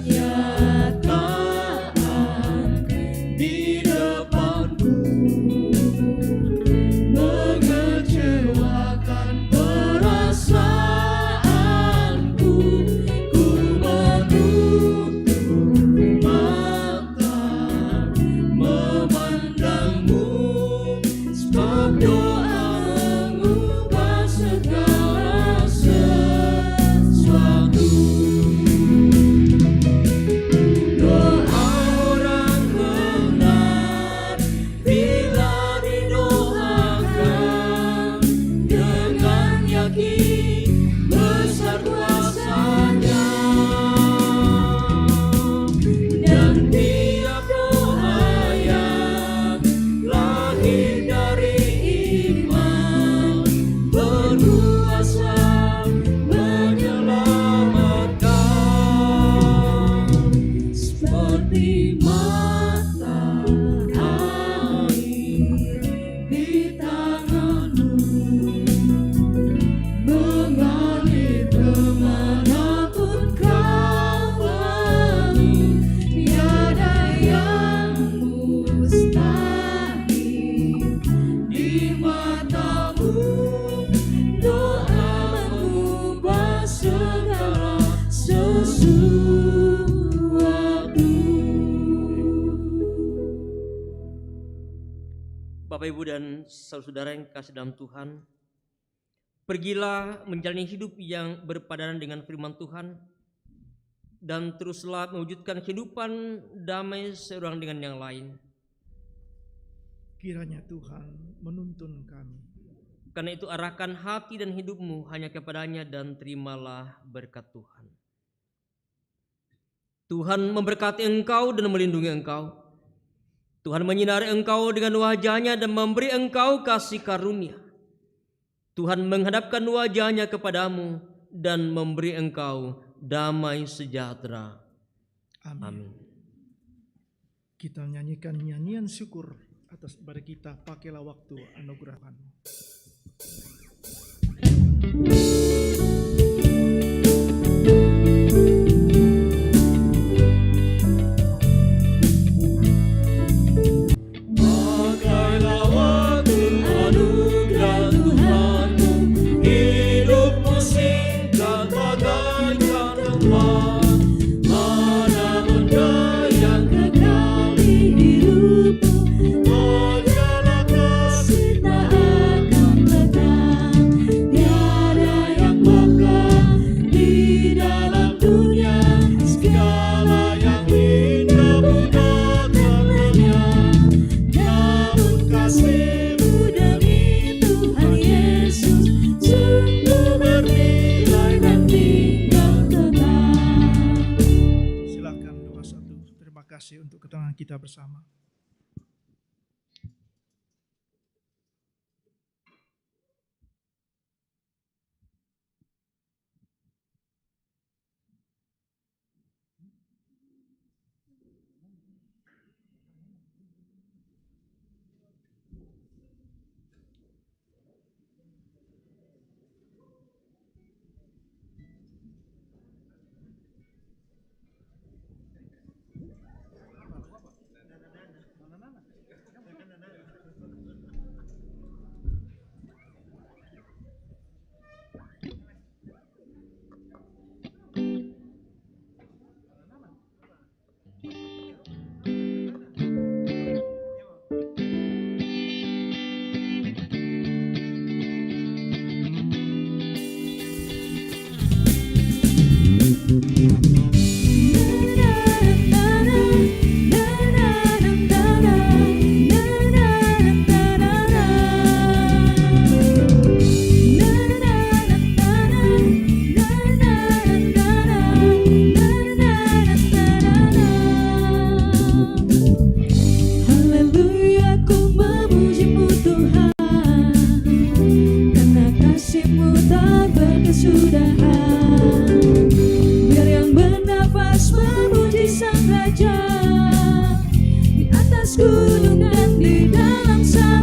di depanku mengecewakan perasaanku, ku menutup mata memandangmu, sebab doa mengubah segala sesuatu. Doa orang benar bila didoakan dengan yakin besar kuasanya, dan tiap doa yang lahir dari iman berkuasa menyelamatkan, seperti mata air di tanganmu mengalir kemanapun kau pergi. Tiada yang mustahil di matamu. Doa mengubah segala sesuatu. Bapak, Ibu, dan saudara-saudara yang kasih dalam Tuhan, pergilah menjalani hidup yang berpadanan dengan firman Tuhan, dan teruslah mewujudkan kehidupan damai seorang dengan yang lain. Kiranya Tuhan menuntun kami. Karena itu arahkan hati dan hidupmu hanya kepadanya dan terimalah berkat Tuhan. Tuhan memberkati engkau dan melindungi engkau. Tuhan menyinari engkau dengan wajah-Nya dan memberi engkau kasih karunia. Tuhan menghadapkan wajah-Nya kepadamu dan memberi engkau damai sejahtera. Amin. Kita nyanyikan nyanyian syukur atas ibadah kita. Pakailah waktu anugerah-Mu. Pakailah waktu anugerah Tuhanmu, hidupmu singkat bagaikan remah. Mana benda yang kekal di hidupmu, hanyalah kasih tak akan lekang. Tiada yang bakal di dalam dunia, segala yang indah budakan lenyap. Namun kasih-Mu demi Tuhan Yesus sungguh bernilai dan tinggal tetap. Silakan doa satu. Terima kasih untuk ketenangan kita bersama. saja, di atas gunung dan di dalam sana.